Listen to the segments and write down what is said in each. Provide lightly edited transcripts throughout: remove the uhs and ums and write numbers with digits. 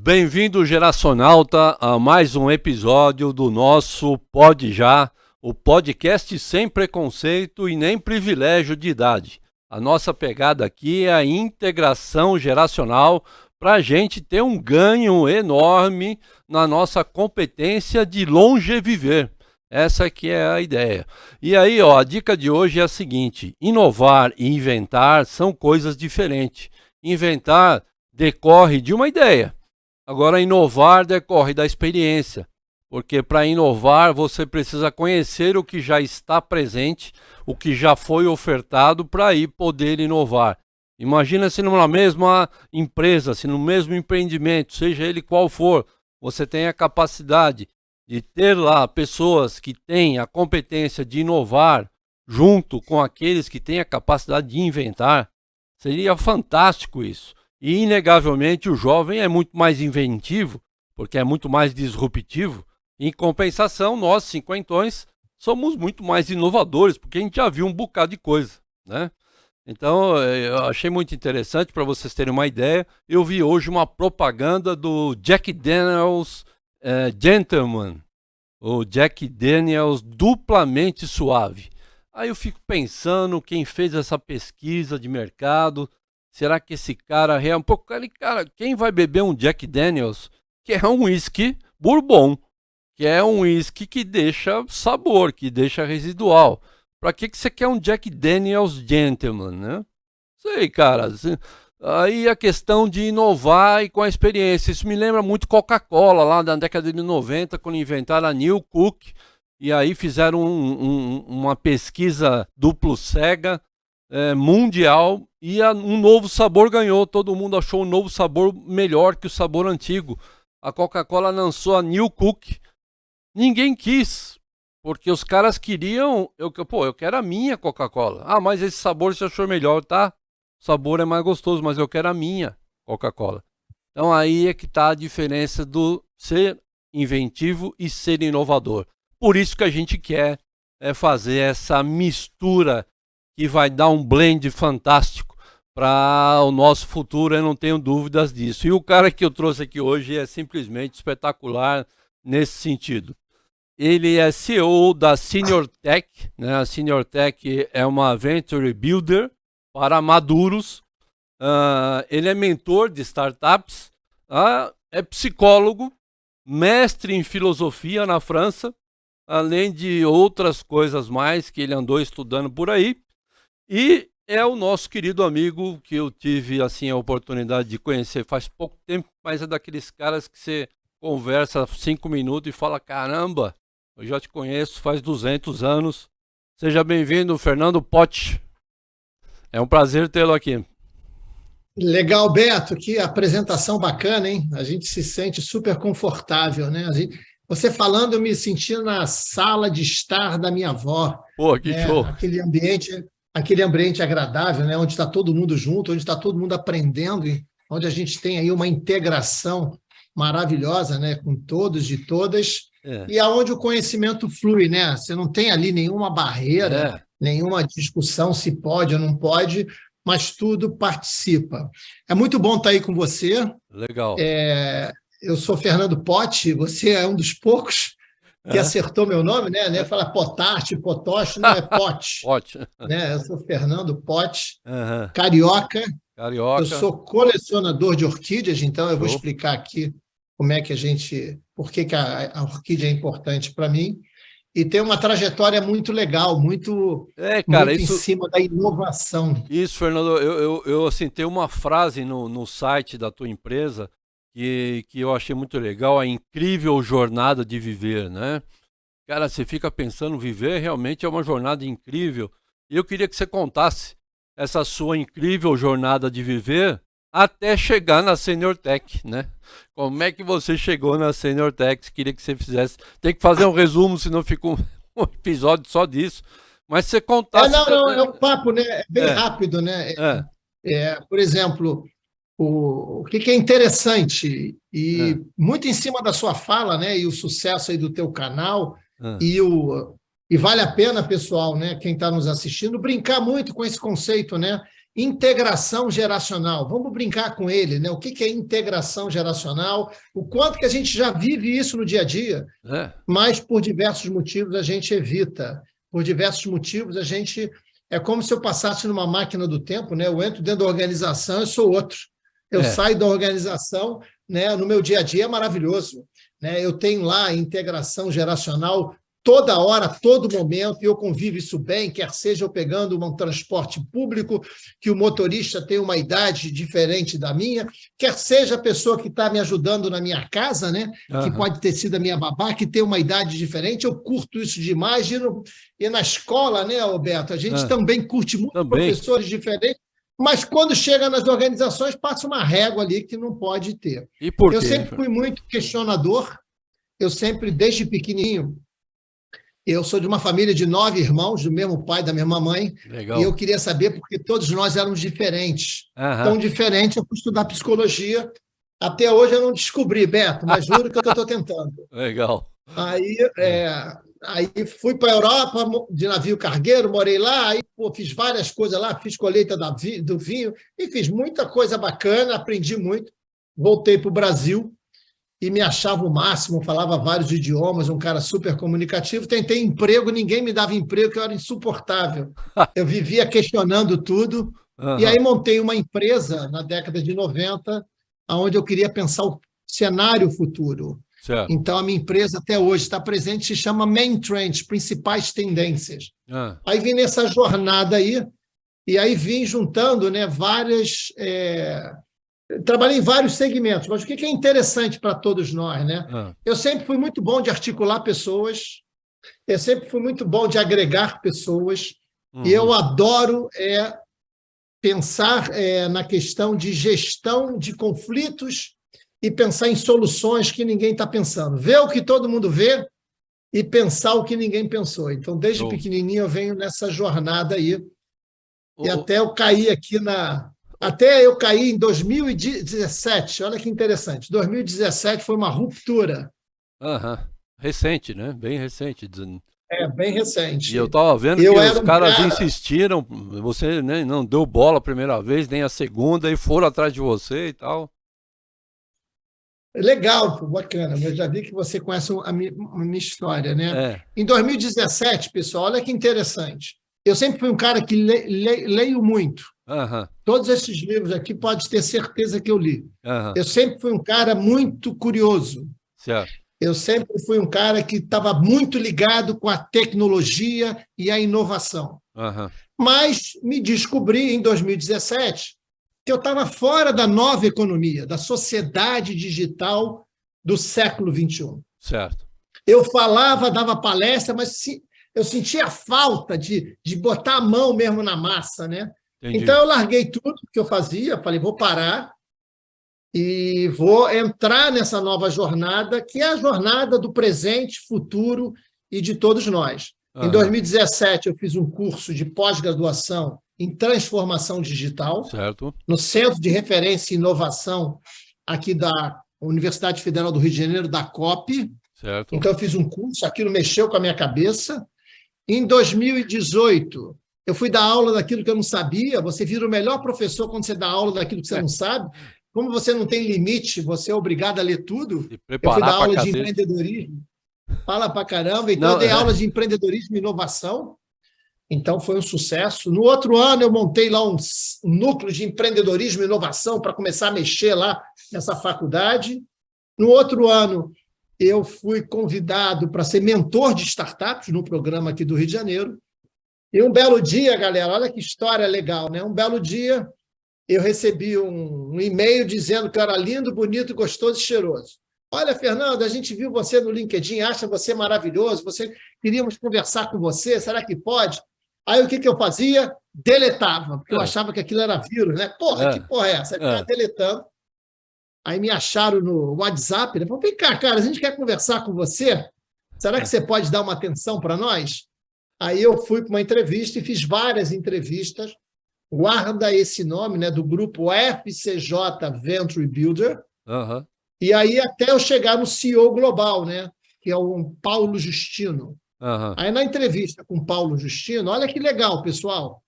Bem-vindo, Geracionalta, a mais um episódio do nosso Pode Já, o podcast sem preconceito e nem privilégio de idade. A nossa pegada aqui é a integração geracional para a gente ter um ganho enorme na nossa competência de longeviver. Essa aqui é a ideia. E aí, a dica de hoje é a seguinte: inovar e inventar são coisas diferentes. Inventar decorre de uma ideia. Agora, inovar decorre da experiência, porque para inovar você precisa conhecer o que já está presente, o que já foi ofertado para aí poder inovar. Imagina se numa mesma empresa, se no mesmo empreendimento, seja ele qual for, você tem a capacidade de ter lá pessoas que têm a competência de inovar junto com aqueles que têm a capacidade de inventar. Seria fantástico isso. E, inegavelmente, o jovem é muito mais inventivo, porque é muito mais disruptivo. Em compensação, nós, cinquentões, somos muito mais inovadores, porque a gente já viu um bocado de coisa, né? Então, eu achei muito interessante, para vocês terem uma ideia. Eu vi hoje uma propaganda do Jack Daniels Gentleman, o Jack Daniels duplamente suave. Aí eu fico pensando, quem fez essa pesquisa de mercado... Será que esse cara é um pouco... Cara, quem vai beber um Jack Daniels, que é um whisky bourbon, que é um whisky que deixa sabor, que deixa residual? Para que você quer um Jack Daniels Gentleman, né? Sei, cara. Aí a questão de inovar e com a experiência. Isso me lembra muito Coca-Cola, lá na década de 90, quando inventaram a New Coke, e aí fizeram uma pesquisa duplo cega, mundial, e um novo sabor ganhou. Todo mundo achou um novo sabor melhor que o sabor antigo. A Coca-Cola lançou a New Coke. Ninguém quis, porque os caras queriam... Eu quero a minha Coca-Cola. Ah, mas esse sabor você achou melhor, tá? O sabor é mais gostoso, mas eu quero a minha Coca-Cola. Então aí é que está a diferença do ser inventivo e ser inovador. Por isso que a gente quer fazer essa mistura que vai dar um blend fantástico para o nosso futuro, eu não tenho dúvidas disso. E o cara que eu trouxe aqui hoje é simplesmente espetacular nesse sentido. Ele é CEO da Senior Tech, né? A Senior Tech é uma venture builder para maduros. Ele é mentor de startups, é psicólogo, mestre em filosofia na França, além de outras coisas mais que ele andou estudando por aí. E é o nosso querido amigo que eu tive assim a oportunidade de conhecer faz pouco tempo, mas é daqueles caras que você conversa 5 minutos e fala: caramba, eu já te conheço faz 200 anos. Seja bem-vindo, Fernando Potti. É um prazer tê-lo aqui. Legal, Beto, que apresentação bacana, hein? A gente se sente super confortável, né? Você falando, eu me senti na sala de estar da minha avó. Pô, que Né? show. Aquele ambiente agradável, né? Onde está todo mundo junto, onde está todo mundo aprendendo, onde a gente tem aí uma integração maravilhosa, né? Com todos e todas, e aonde o conhecimento flui, né? Você não tem ali nenhuma barreira, nenhuma discussão se pode ou não pode, mas tudo participa. É muito bom estar aí com você. Legal. Eu sou Fernando Potti, você é um dos poucos que acertou meu nome, né? Fala Potache, Potoche, não é Potti. Potti. Né? Eu sou Fernando Potti, Uhum. carioca. Carioca. Eu sou colecionador de orquídeas, então eu vou Show. explicar aqui como é que por que a orquídea é importante para mim. E tem uma trajetória muito legal, muito cara, em cima da inovação. Isso, Fernando, eu assim, tem uma frase no site da tua empresa que eu achei muito legal: a incrível jornada de viver, né? Cara, você fica pensando, viver realmente é uma jornada incrível. E eu queria que você contasse essa sua incrível jornada de viver até chegar na Senior Tech, né? Como é que você chegou na Senior Tech? Queria que você fizesse. Tem que fazer um resumo, senão fica um episódio só disso. Mas você contasse... Não, é um papo, né? É bem rápido, né? Por exemplo, o que é interessante, e muito em cima da sua fala, né? E o sucesso aí do teu canal, e vale a pena, pessoal, né? Quem está nos assistindo, brincar muito com esse conceito, né? integração geracional. Vamos brincar com ele, né? O que é integração geracional? O quanto que a gente já vive isso no dia a dia, mas por diversos motivos a gente evita. Por diversos motivos a gente... É como se eu passasse numa máquina do tempo, né? Eu entro dentro da organização, eu sou outro. Eu saio da organização, né? No meu dia a dia é maravilhoso, né? Eu tenho lá a integração geracional toda hora, todo momento, e eu convivo isso bem, quer seja eu pegando um transporte público, que o motorista tem uma idade diferente da minha, quer seja a pessoa que está me ajudando na minha casa, né? Que pode ter sido a minha babá, que tem uma idade diferente, eu curto isso demais. E na escola, né, Alberto, a gente também curte muito professores diferentes, mas quando chega nas organizações, passa uma régua ali que não pode ter. E por quê? Eu sempre fui muito questionador, eu sempre, desde pequenininho, eu sou de uma família de 9 irmãos, do mesmo pai, da mesma mãe. Legal. E eu queria saber porque todos nós éramos diferentes. Tão diferente, eu fui estudar psicologia. Até hoje eu não descobri, Beto, mas juro que eu estou tentando. Legal. Aí fui para a Europa de navio cargueiro, morei lá, aí fiz várias coisas lá, fiz colheita do vinho, e fiz muita coisa bacana, aprendi muito. Voltei para o Brasil e me achava o máximo, falava vários idiomas, um cara super comunicativo. Tentei emprego, ninguém me dava emprego, que eu era insuportável. Eu vivia questionando tudo. E aí montei uma empresa na década de 90, onde eu queria pensar o cenário futuro. Certo. Então, a minha empresa até hoje está presente, se chama Main Trends, Principais Tendências. Aí vim nessa jornada aí, e aí vim juntando, né, várias... Trabalhei em vários segmentos, mas o que é interessante para todos nós, né? Eu sempre fui muito bom de articular pessoas, eu sempre fui muito bom de agregar pessoas, e eu adoro pensar na questão de gestão de conflitos e pensar em soluções que ninguém está pensando. Ver o que todo mundo vê e pensar o que ninguém pensou. Então, desde pequenininho, eu venho nessa jornada aí, e até eu caí aqui Até eu caí em 2017, olha que interessante. 2017 foi uma ruptura. Recente, né? Bem recente. Bem recente. E eu estava vendo que os caras insistiram, você, né, não deu bola a primeira vez, nem a segunda, e foram atrás de você e tal. Legal, bacana. Eu já vi que você conhece a minha história, né? Em 2017, pessoal, olha que interessante. Eu sempre fui um cara que leio muito. Todos esses livros aqui pode ter certeza que eu li. Eu sempre fui um cara muito curioso. Certo. Eu sempre fui um cara que estava muito ligado com a tecnologia e a inovação. Mas me descobri em 2017 que eu estava fora da nova economia, da sociedade digital do século XXI. Certo. Eu falava, dava palestra, mas eu sentia a falta de botar a mão mesmo na massa, né? Entendi. Então, eu larguei tudo que eu fazia, falei, vou parar e vou entrar nessa nova jornada, que é a jornada do presente, futuro e de todos nós. Em 2017, eu fiz um curso de pós-graduação em transformação digital, certo, no Centro de Referência e Inovação aqui da Universidade Federal do Rio de Janeiro, da COP. Certo. Então, eu fiz um curso, aquilo mexeu com a minha cabeça. Em 2018, eu fui dar aula daquilo que eu não sabia. Você vira o melhor professor quando você dá aula daquilo que você não sabe. Como você não tem limite, você é obrigado a ler tudo. Eu fui dar aula de empreendedorismo. Fala pra caramba. Então, eu dei aula de empreendedorismo e inovação. Então, foi um sucesso. No outro ano, eu montei lá um núcleo de empreendedorismo e inovação para começar a mexer lá nessa faculdade. No outro ano, eu fui convidado para ser mentor de startups no programa aqui do Rio de Janeiro. E um belo dia, galera, olha que história legal, né? Um belo dia, eu recebi um e-mail dizendo que eu era lindo, bonito, gostoso e cheiroso. Olha, Fernando, a gente viu você no LinkedIn, acha você maravilhoso, queríamos conversar com você, será que pode? Aí o que eu fazia? Deletava, porque eu achava que aquilo era vírus, né? Porra, que porra é essa? Eu ficava deletando. Aí me acharam no WhatsApp, né? Falaram, vem cá, cara, a gente quer conversar com você. Será que você pode dar uma atenção para nós? Aí eu fui para uma entrevista e fiz várias entrevistas. Guarda esse nome, né, do grupo FCJ Venture Builder. E aí até eu chegar no CEO global, né, que é o Paulo Justino. Aí na entrevista com o Paulo Justino, olha que legal, pessoal.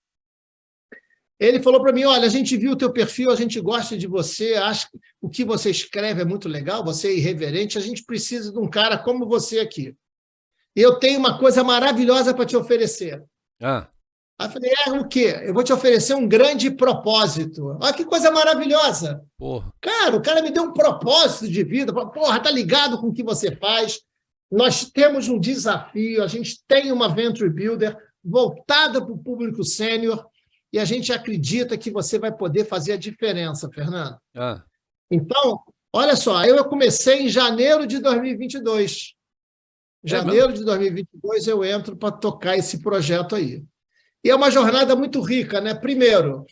Ele falou para mim, olha, a gente viu o teu perfil, a gente gosta de você, acha que o que você escreve é muito legal, você é irreverente, a gente precisa de um cara como você aqui. E eu tenho uma coisa maravilhosa para te oferecer. Ah, Aí eu falei, o quê? Eu vou te oferecer um grande propósito. Olha que coisa maravilhosa. porra. Cara, o cara me deu um propósito de vida. Porra, tá ligado com o que você faz. Nós temos um desafio, a gente tem uma Venture Builder voltada para o público sênior e a gente acredita que você vai poder fazer a diferença, Fernando. Ah, Então, olha só, eu comecei em janeiro de 2022. é mesmo? Janeiro de 2022 eu entro para tocar esse projeto aí. E é uma jornada muito rica, né? Primeiro,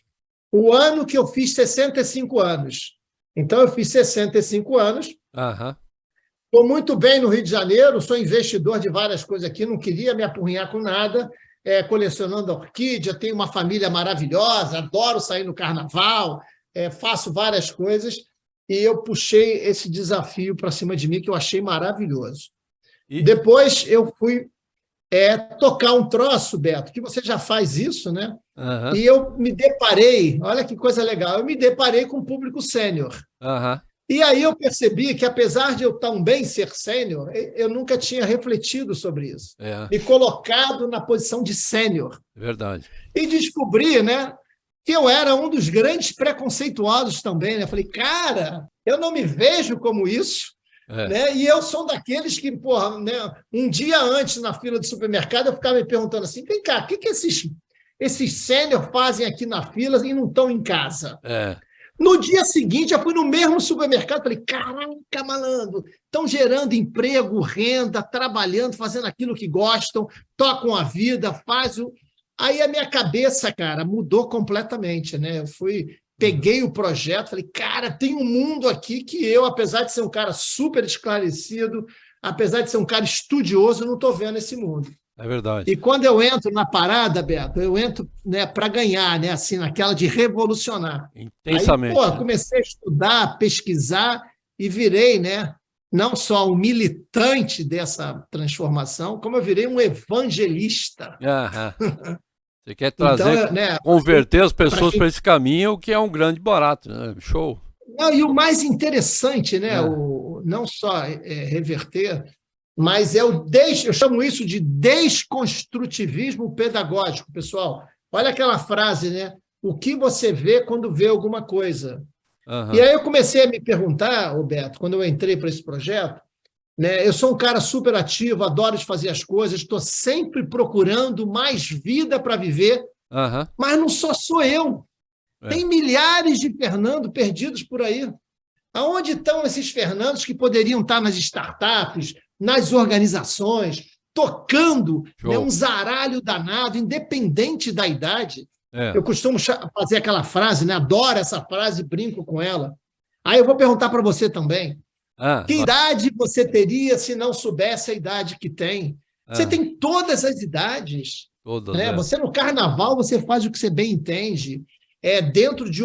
o ano que eu fiz 65 anos. Então, eu fiz 65 anos, Aham. estou muito bem no Rio de Janeiro, sou investidor de várias coisas aqui, não queria me apurrinhar com nada, colecionando orquídea, tenho uma família maravilhosa, adoro sair no carnaval, faço várias coisas, e eu puxei esse desafio para cima de mim, que eu achei maravilhoso. E, Depois eu fui tocar um troço, Beto, que você já faz isso, né? aham, E eu me deparei, olha que coisa legal, eu me deparei com o público sênior. aham. E aí eu percebi que, apesar de eu também ser sênior, eu nunca tinha refletido sobre isso. É, Me colocado na posição de sênior. verdade. E descobri, né, que eu era um dos grandes preconceituosos também. Né? Falei, cara, eu não me vejo como isso. É, Né? E eu sou daqueles que, porra, né, um dia antes, na fila do supermercado, eu ficava me perguntando assim, vem cá, o que esses sênior fazem aqui na fila e não estão em casa? é. No dia seguinte, eu fui no mesmo supermercado, falei, caraca, malandro, estão gerando emprego, renda, trabalhando, fazendo aquilo que gostam, tocam a vida, fazem... Aí a minha cabeça, cara, mudou completamente, né? Eu peguei o projeto, falei, cara, tem um mundo aqui que eu, apesar de ser um cara super esclarecido, apesar de ser um cara estudioso, não estou vendo esse mundo. É verdade. E quando eu entro na parada, Beto, eu entro, né, para ganhar, né, assim, naquela de revolucionar. Aí, Intensamente, né? comecei a estudar, pesquisar e virei, né, não só um militante dessa transformação, como eu virei um evangelista. Aham. Você quer Então, trazer, né, converter as para pessoas quem... para esse caminho, o que é um grande barato, né? Show. Não, e o mais interessante, né, É. não só reverter, mas eu chamo isso de desconstrutivismo pedagógico, pessoal. Olha aquela frase, né? O que você vê quando vê alguma coisa? E Aham. aí eu comecei a me perguntar, Roberto, quando eu entrei para esse projeto, né? Eu sou um cara super ativo, adoro fazer as coisas, estou sempre procurando mais vida para viver, Aham. mas não sou eu. É. Tem milhares de Fernando perdidos por aí. Aonde estão esses Fernandos que poderiam estar nas startups, nas organizações, tocando, né, Show. um zaralho danado, independente da idade? É. Eu costumo fazer aquela frase, né? Adoro essa frase, brinco com ela. Aí eu vou perguntar para você também. Ah, Que idade você teria se não soubesse a idade que tem? Você ah, tem todas as idades. todas, Né? é. Você no carnaval você faz o que você bem entende. Dentro de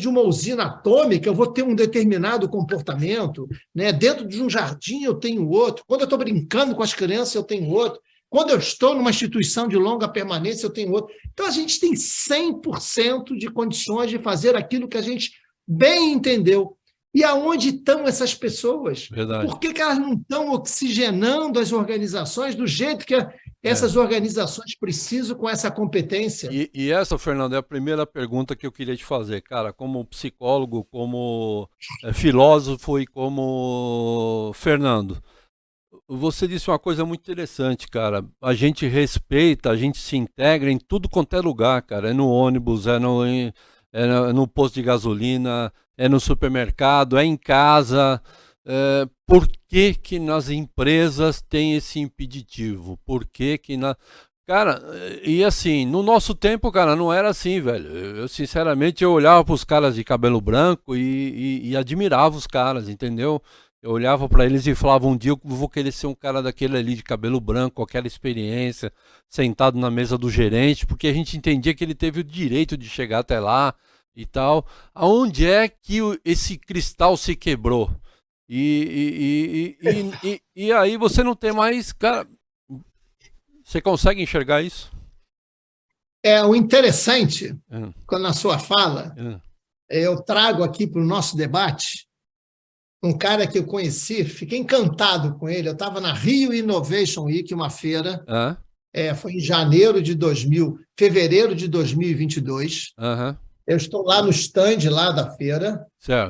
uma usina atômica eu vou ter um determinado comportamento, né? Dentro de um jardim eu tenho outro. Quando eu estou brincando com as crianças eu tenho outro. Quando eu estou numa instituição de longa permanência eu tenho outro. Então a gente tem 100% de condições de fazer aquilo que a gente bem entendeu. E aonde estão essas pessoas? Verdade. Por que elas não estão oxigenando as organizações do jeito que É. essas organizações precisam com essa competência? E essa, Fernando, é a primeira pergunta que eu queria te fazer, cara, como psicólogo, como filósofo e como Fernando. Você disse uma coisa muito interessante, cara. A gente respeita, a gente se integra em tudo quanto é lugar, cara. É no ônibus, é no posto de gasolina, é no supermercado, é em casa. Por que que nas empresas tem esse impeditivo? Por que que na... Cara, e assim, no nosso tempo, cara, não era assim, velho. Sinceramente, eu olhava pros caras de cabelo branco e admirava os caras, entendeu? Eu olhava pra eles e falava, um dia eu vou querer ser um cara daquele ali de cabelo branco, com aquela experiência, sentado na mesa do gerente, porque a gente entendia que ele teve o direito de chegar até lá e tal. Aonde é que esse cristal se quebrou? E aí você não tem mais, cara, você consegue enxergar isso? O interessante, quando na sua fala, eu trago aqui para o nosso debate um cara que eu conheci, fiquei encantado com ele. Eu estava na Rio Innovation Week, uma feira, foi em fevereiro de 2022. Eu estou lá no stand lá da feira,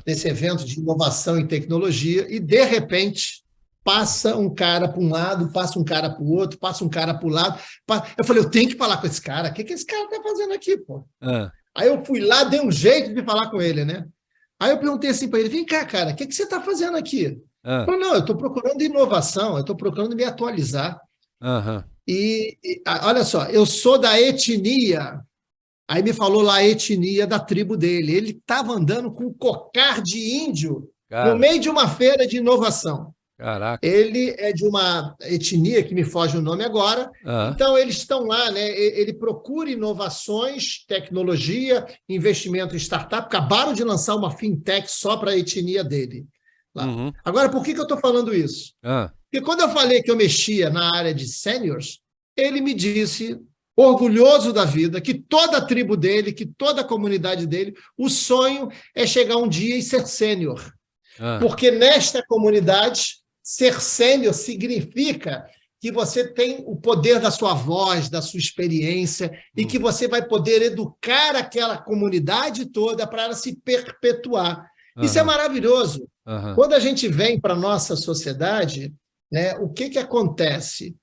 nesse evento de inovação e tecnologia, e, de repente, passa um cara para um lado, passa um cara para o outro, passa um cara para o lado. Eu falei, eu tenho que falar com esse cara. O que esse cara está fazendo aqui, pô? Aí eu fui lá, dei um jeito de falar com ele, né? Aí eu perguntei assim para ele, vem cá, cara, o que você está fazendo aqui? Ele falou, não, eu estou procurando inovação, eu estou procurando me atualizar. E olha só, eu sou da etnia. Aí me falou lá a etnia da tribo dele. Ele estava andando com um cocar de índio no meio de uma feira de inovação. Caraca. Ele é de uma etnia que me foge o nome agora. Então, eles estão lá, né? Ele procura inovações, tecnologia, investimento em startup. Acabaram de lançar uma fintech só para a etnia dele. Lá. Agora, por que eu estou falando isso? Porque quando eu falei que eu mexia na área de seniors, ele me disse, orgulhoso da vida, que toda a tribo dele, que toda a comunidade dele, o sonho é chegar um dia e ser sênior. Porque nesta comunidade, ser sênior significa que você tem o poder da sua voz, da sua experiência, e que você vai poder educar aquela comunidade toda para ela se perpetuar. Isso é maravilhoso. Quando a gente vem para a nossa sociedade, né, o que acontece?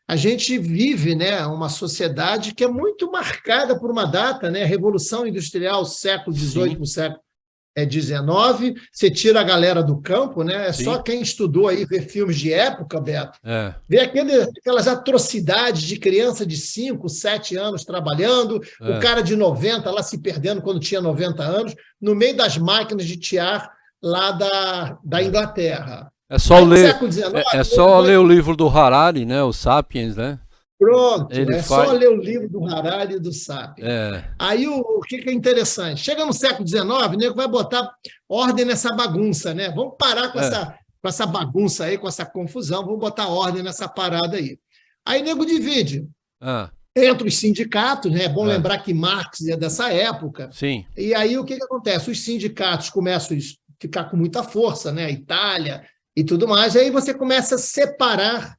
A gente vive, né, uma sociedade que é muito marcada por uma data, né, Revolução Industrial, século XVIII para o século XIX, você tira a galera do campo, né? Só quem estudou aí, vê filmes de época, Beto, vê aquelas atrocidades de criança de 5, 7 anos trabalhando, o cara de 90 lá se perdendo quando tinha 90 anos, no meio das máquinas de tiar lá da Inglaterra. É só ler o livro do Harari, né? O Sapiens, né? Pronto, só ler o livro do Harari e do Sapiens. Aí o que é interessante? Chega no século XIX, o nego vai botar ordem nessa bagunça, né? Vamos parar com essa bagunça aí, com essa confusão, vamos botar ordem nessa parada aí. Aí o nego divide. Entra os sindicatos, né? É bom lembrar que Marx é dessa época. Sim. E aí o que acontece? Os sindicatos começam a ficar com muita força, né? A Itália e tudo mais. Aí você começa a separar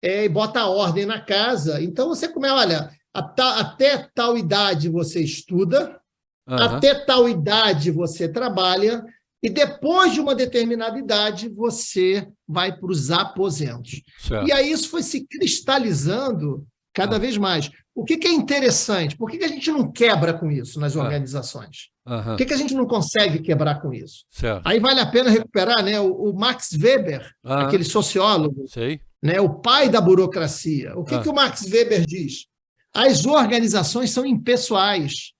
e bota a ordem na casa. Então, você começa, olha, até tal idade você estuda, até tal idade você trabalha, e depois de uma determinada idade você vai para os aposentos. E aí isso foi se cristalizando cada vez mais. O que é interessante? Por que a gente não quebra com isso nas organizações? Por que a gente não consegue quebrar com isso? Aí vale a pena recuperar, né, o Max Weber, aquele sociólogo, né, o pai da burocracia. O que o Max Weber diz? As organizações são impessoais.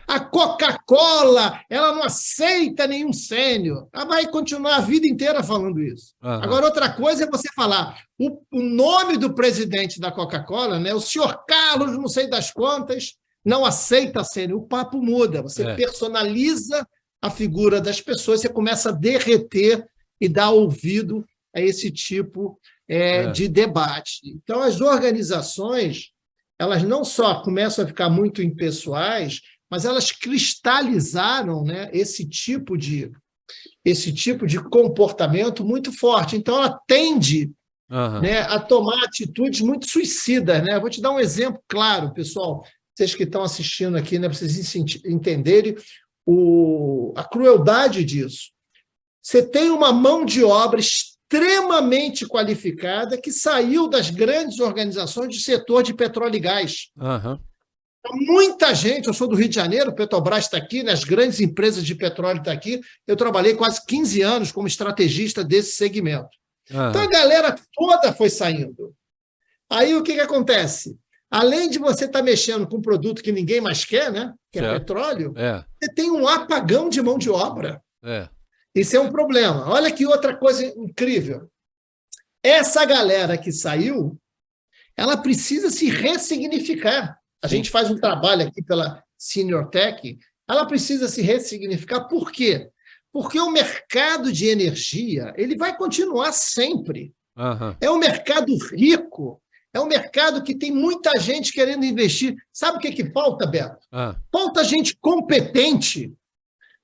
A Coca-Cola, ela não aceita nenhum sênior. Ela vai continuar a vida inteira falando isso. Agora, outra coisa é você falar o nome do presidente da Coca-Cola, né, o senhor Carlos, não sei das quantas, não aceita sênior. O papo muda. Você personaliza a figura das pessoas, você começa a derreter e dar ouvido a esse tipo de debate. Então, as organizações, elas não só começam a ficar muito impessoais, mas elas cristalizaram, né, esse tipo de comportamento muito forte. Então, ela tende né, a tomar atitudes muito suicidas. Né? Vou te dar um exemplo claro, pessoal, vocês que estão assistindo aqui, né, para vocês entenderem a crueldade disso. Você tem uma mão de obra extremamente qualificada que saiu das grandes organizações do setor de petróleo e gás. Muita gente, eu sou do Rio de Janeiro, o Petrobras está aqui, né, as grandes empresas de petróleo estão aqui, eu trabalhei quase 15 anos como estrategista desse segmento. Então a galera toda foi saindo. Aí o que acontece? Além de você estar mexendo com um produto que ninguém mais quer, né, que é petróleo, você tem um apagão de mão de obra. Isso é um problema. Olha que outra coisa incrível. Essa galera que saiu, ela precisa se ressignificar. A gente faz um trabalho aqui pela Senior Tech, ela precisa se ressignificar. Por quê? Porque o mercado de energia ele vai continuar sempre. É um mercado rico, É um mercado que tem muita gente querendo investir. Sabe o que falta, Beto? Falta gente competente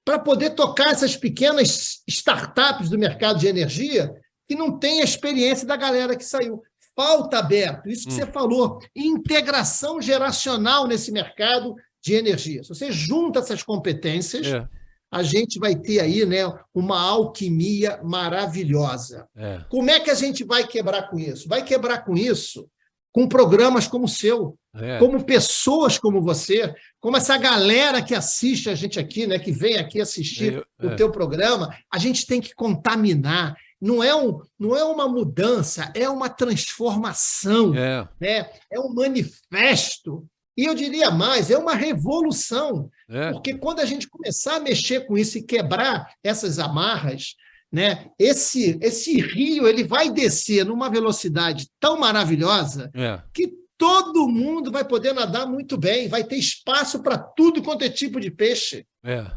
para poder tocar essas pequenas startups do mercado de energia que não tem a experiência da galera que saiu. Falta, Beto, isso que você falou, integração geracional nesse mercado de energia. Se você junta essas competências, a gente vai ter aí, né, uma alquimia maravilhosa. Como é que a gente vai quebrar com isso? Vai quebrar com isso com programas como o seu, como pessoas como você, como essa galera que assiste a gente aqui, né, que vem aqui assistir o teu programa. A gente tem que contaminar. Não é uma mudança, é uma transformação, né? É um manifesto. E eu diria mais, é uma revolução. Porque quando a gente começar a mexer com isso e quebrar essas amarras, né, esse rio ele vai descer numa velocidade tão maravilhosa que todo mundo vai poder nadar muito bem, vai ter espaço para tudo quanto é tipo de peixe.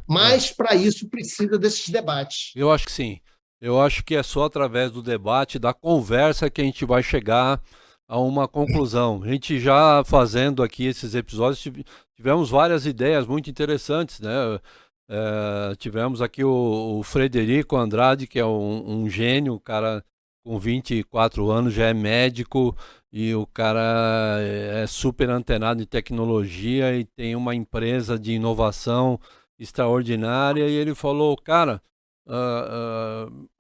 Mas, para isso, precisa desses debates. Eu acho que sim. Eu acho que é só através do debate, da conversa, que a gente vai chegar a uma conclusão. A gente já fazendo aqui esses episódios, tivemos várias ideias muito interessantes, né? Tivemos aqui o Frederico Andrade, que é um gênio, um cara com 24 anos, já é médico, e o cara é super antenado em tecnologia e tem uma empresa de inovação extraordinária, e ele falou, cara,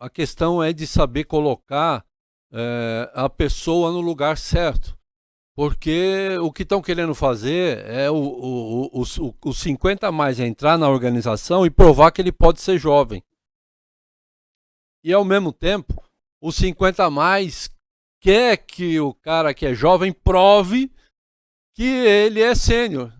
a questão é de saber colocar a pessoa no lugar certo. Porque o que estão querendo fazer é os 50 a mais entrar na organização e provar que ele pode ser jovem. E, ao mesmo tempo, os 50 a mais quer que o cara que é jovem prove que ele é sênior.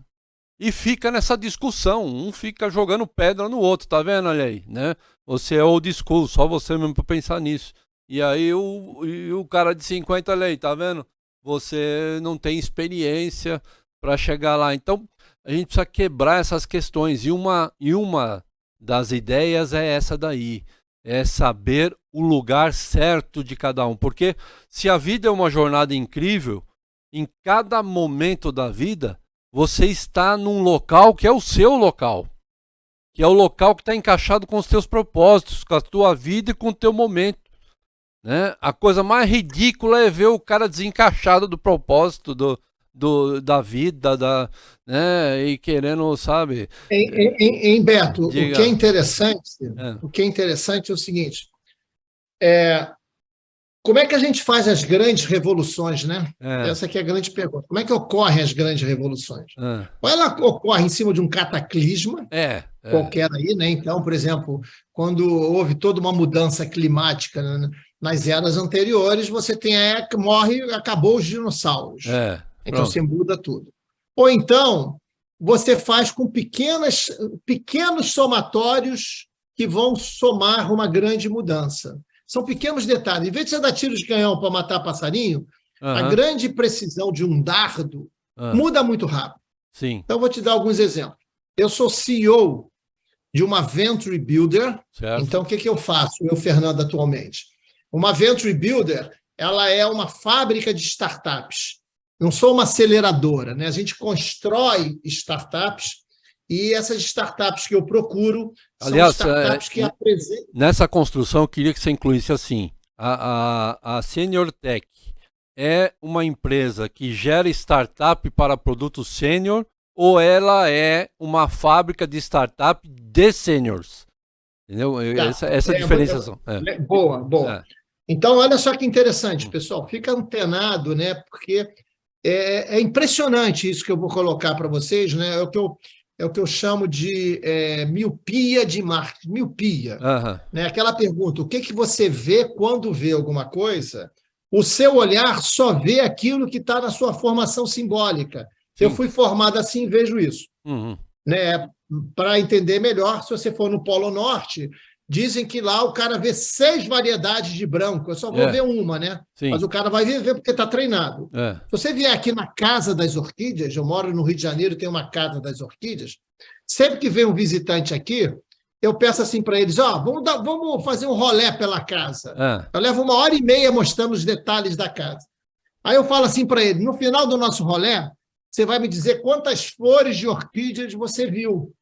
E fica nessa discussão, um fica jogando pedra no outro, tá vendo? Olha aí, né? Você é old school, só você mesmo para pensar nisso. E aí o cara de 50, olha aí, tá vendo? Você não tem experiência para chegar lá. Então, a gente precisa quebrar essas questões. E uma das ideias é essa daí. É saber o lugar certo de cada um. Porque se a vida é uma jornada incrível, em cada momento da vida, você está num local que é o seu local. Que é o local que está encaixado com os teus propósitos, com a tua vida e com o teu momento. Né? A coisa mais ridícula é ver o cara desencaixado do propósito da vida, né? E querendo, sabe... Beto, diga. O que é interessante é o seguinte, como é que a gente faz as grandes revoluções, né? Essa aqui é a grande pergunta. Como é que ocorrem as grandes revoluções? Ou ela ocorre em cima de um cataclisma, qualquer aí, né? Então, por exemplo, quando houve toda uma mudança climática, né? Nas eras anteriores, você tem acabou os dinossauros. Então, você muda tudo. Ou então, você faz com pequenos somatórios que vão somar uma grande mudança. São pequenos detalhes. Em vez de você dar tiro de canhão para matar passarinho, a grande precisão de um dardo muda muito rápido. Sim. Então, eu vou te dar alguns exemplos. Eu sou CEO de uma Venture Builder. Certo. Então, o que eu faço, Fernando, atualmente? Uma Venture Builder, ela é uma fábrica de startups. Não sou uma aceleradora, né? A gente constrói startups e essas startups que eu procuro são startups que apresentam... Nessa construção, eu queria que você incluísse assim, a Senior Tech é uma empresa que gera startup para produtos sênior ou ela é uma fábrica de startup de sêniors? Entendeu? Essa diferenciação. Boa. Então, olha só que interessante, pessoal. Fica antenado, né? Porque é impressionante isso que eu vou colocar para vocês, né? É o que eu chamo de miopia de marketing. Miopia. Né? Aquela pergunta, o que você vê quando vê alguma coisa? O seu olhar só vê aquilo que está na sua formação simbólica. Sim. Eu fui formado assim, vejo isso. Né? Para entender melhor, se você for no Polo Norte, dizem que lá o cara vê 6 variedades de branco. Eu só vou ver uma, né? Sim. Mas o cara vai ver porque está treinado. Se você vier aqui na Casa das Orquídeas, eu moro no Rio de Janeiro, tem uma Casa das Orquídeas, sempre que vem um visitante aqui, eu peço assim para eles, vamos fazer um rolê pela casa. Eu levo 1h30 mostrando os detalhes da casa. Aí eu falo assim para ele, no final do nosso rolê, você vai me dizer quantas flores de orquídeas você viu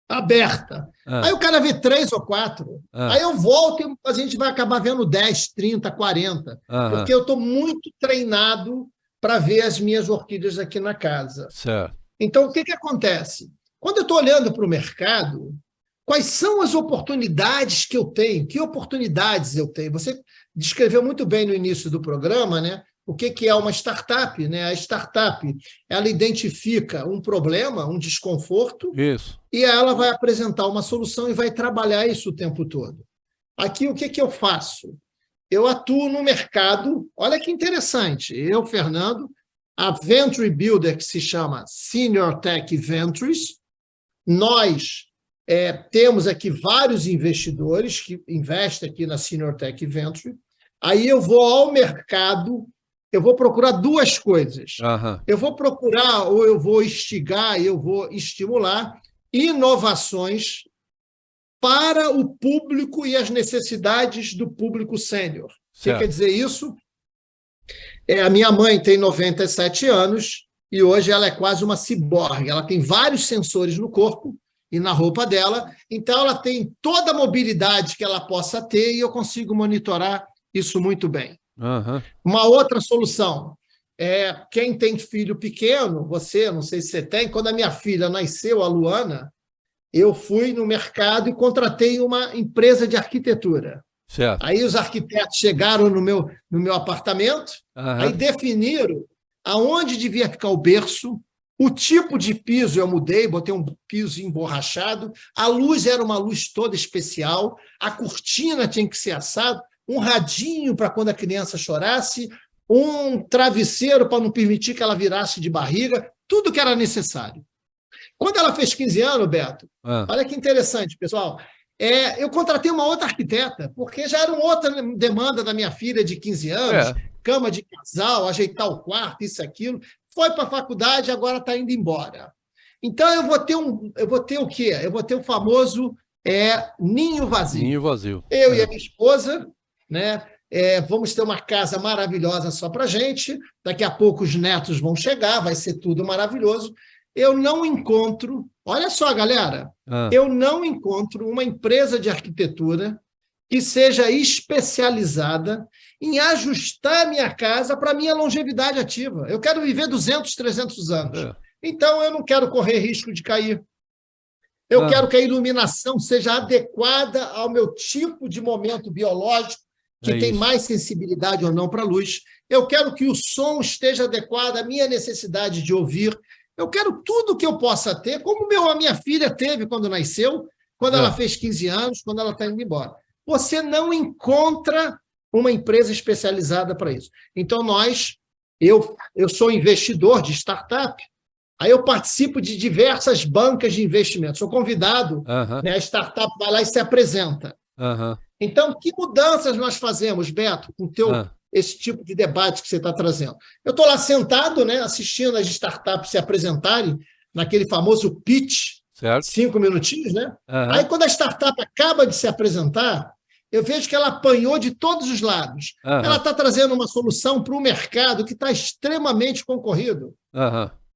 aberta. Aí o cara vê 3 ou 4. Aí eu volto e a gente vai acabar vendo 10, 30, 40. Porque eu estou muito treinado para ver as minhas orquídeas aqui na casa. Certo. Então, o que acontece? Quando eu estou olhando para o mercado, quais são as oportunidades que eu tenho? Que oportunidades eu tenho? Você descreveu muito bem no início do programa, né? O que é uma startup, né? A startup, ela identifica um problema, um desconforto, Isso. e ela vai apresentar uma solução e vai trabalhar isso o tempo todo. Aqui, o que eu faço? Eu atuo no mercado, olha que interessante, eu, Fernando, a Venture Builder, que se chama Senior Tech Ventures, nós temos aqui vários investidores que investem aqui na Senior Tech Venture, aí eu vou ao mercado, eu vou procurar 2 coisas. Eu vou procurar, ou eu vou instigar, eu vou estimular inovações para o público e as necessidades do público sênior. O que quer dizer isso? A minha mãe tem 97 anos e hoje ela é quase uma ciborgue. Ela tem vários sensores no corpo e na roupa dela, então ela tem toda a mobilidade que ela possa ter e eu consigo monitorar isso muito bem. Uma outra solução quem tem filho pequeno, você, não sei se você tem, quando a minha filha nasceu, a Luana, eu fui no mercado e contratei uma empresa de arquitetura. Certo. Aí os arquitetos chegaram no meu apartamento, aí definiram aonde devia ficar o berço, o tipo de piso eu mudei, botei um piso emborrachado, a luz era uma luz toda especial, a cortina tinha que ser assada, um radinho para quando a criança chorasse, um travesseiro para não permitir que ela virasse de barriga, tudo que era necessário. Quando ela fez 15 anos, Beto, olha que interessante, pessoal, eu contratei uma outra arquiteta, porque já era uma outra demanda da minha filha de 15 anos, cama de casal, ajeitar o quarto, isso, aquilo, foi para a faculdade, agora está indo embora. Então, eu vou ter o quê? Eu vou ter o famoso ninho vazio. Ninho vazio. Eu e a minha esposa, né? Vamos ter uma casa maravilhosa só para a gente, daqui a pouco os netos vão chegar, vai ser tudo maravilhoso. Eu não encontro, olha só, galera, eu não encontro uma empresa de arquitetura que seja especializada em ajustar a minha casa para a minha longevidade ativa. Eu quero viver 200, 300 anos. Então, eu não quero correr risco de cair. Eu quero que a iluminação seja adequada ao meu tipo de momento biológico, que tem mais sensibilidade ou não para a luz. Eu quero que o som esteja adequado à minha necessidade de ouvir. Eu quero tudo que eu possa ter, como a minha filha teve quando nasceu, quando ela fez 15 anos, quando ela está indo embora. Você não encontra uma empresa especializada para isso. Então, eu sou investidor de startup, aí eu participo de diversas bancas de investimento. Sou convidado, né, a startup vai lá e se apresenta. Então, que mudanças nós fazemos, Beto, com esse tipo de debate que você está trazendo? Eu estou lá sentado, né, assistindo as startups se apresentarem, naquele famoso pitch, 5 minutinhos, né? Aí, quando a startup acaba de se apresentar, eu vejo que ela apanhou de todos os lados. Ela está trazendo uma solução para o mercado que está extremamente concorrido.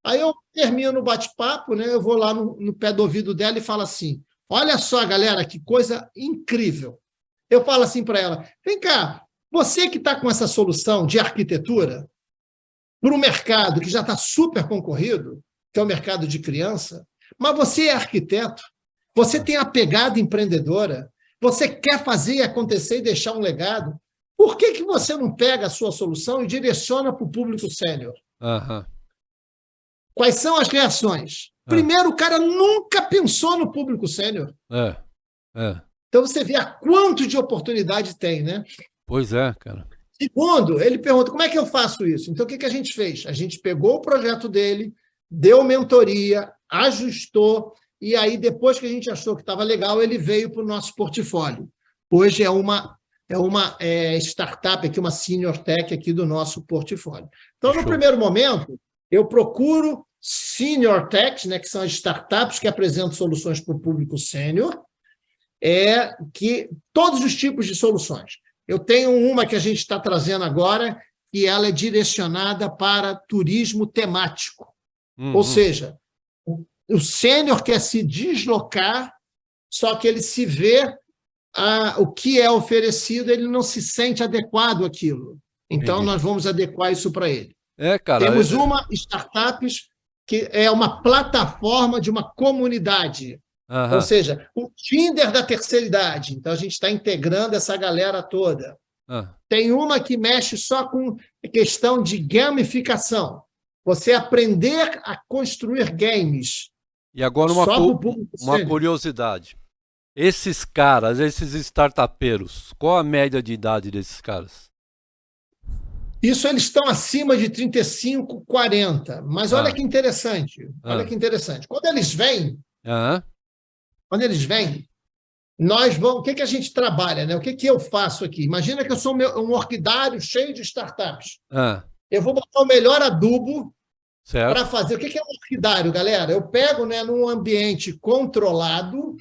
Aí eu termino o bate-papo, né? Eu vou lá no pé do ouvido dela e falo assim, olha só, galera, que coisa incrível. Eu falo assim para ela, vem cá, você que está com essa solução de arquitetura para o mercado que já está super concorrido, que é o mercado de criança, mas você é arquiteto, você tem a pegada empreendedora, você quer fazer acontecer e deixar um legado, por que você não pega a sua solução e direciona para o público sênior? Quais são as reações? Primeiro, o cara nunca pensou no público sênior. Então, você vê a quanto de oportunidade tem, né? Pois é, cara. Segundo, ele pergunta, como é que eu faço isso? Então, o que a gente fez? A gente pegou o projeto dele, deu mentoria, ajustou, e aí, depois que a gente achou que estava legal, ele veio para o nosso portfólio. Hoje é uma startup, aqui, uma senior tech aqui do nosso portfólio. Então, no primeiro momento, eu procuro senior techs, né, que são as startups que apresentam soluções para o público sênior, que todos os tipos de soluções. Eu tenho uma que a gente está trazendo agora, que ela é direcionada para turismo temático. Uhum. Ou seja, o sênior quer se deslocar, só que ele se vê o que é oferecido, ele não se sente adequado àquilo. Então, Entendi. nós vamos adequar isso para ele. Cara. Temos uma startup que é uma plataforma de uma comunidade. Uhum. Ou seja, o Tinder da terceira idade. Então, a gente está integrando essa galera toda. Tem uma que mexe só com questão de gamificação. Você aprender a construir games. E agora uma curiosidade. Esses caras, esses startupeiros, qual a média de idade desses caras? Isso eles estão acima de 35, 40. Mas olha que interessante. Olha que interessante. Quando eles vêm, nós vamos. O que a gente trabalha, né? O que eu faço aqui? Imagina que eu sou um orquidário cheio de startups. Eu vou botar o melhor adubo para fazer. O que é um orquidário, galera? Eu pego, né, num ambiente controlado.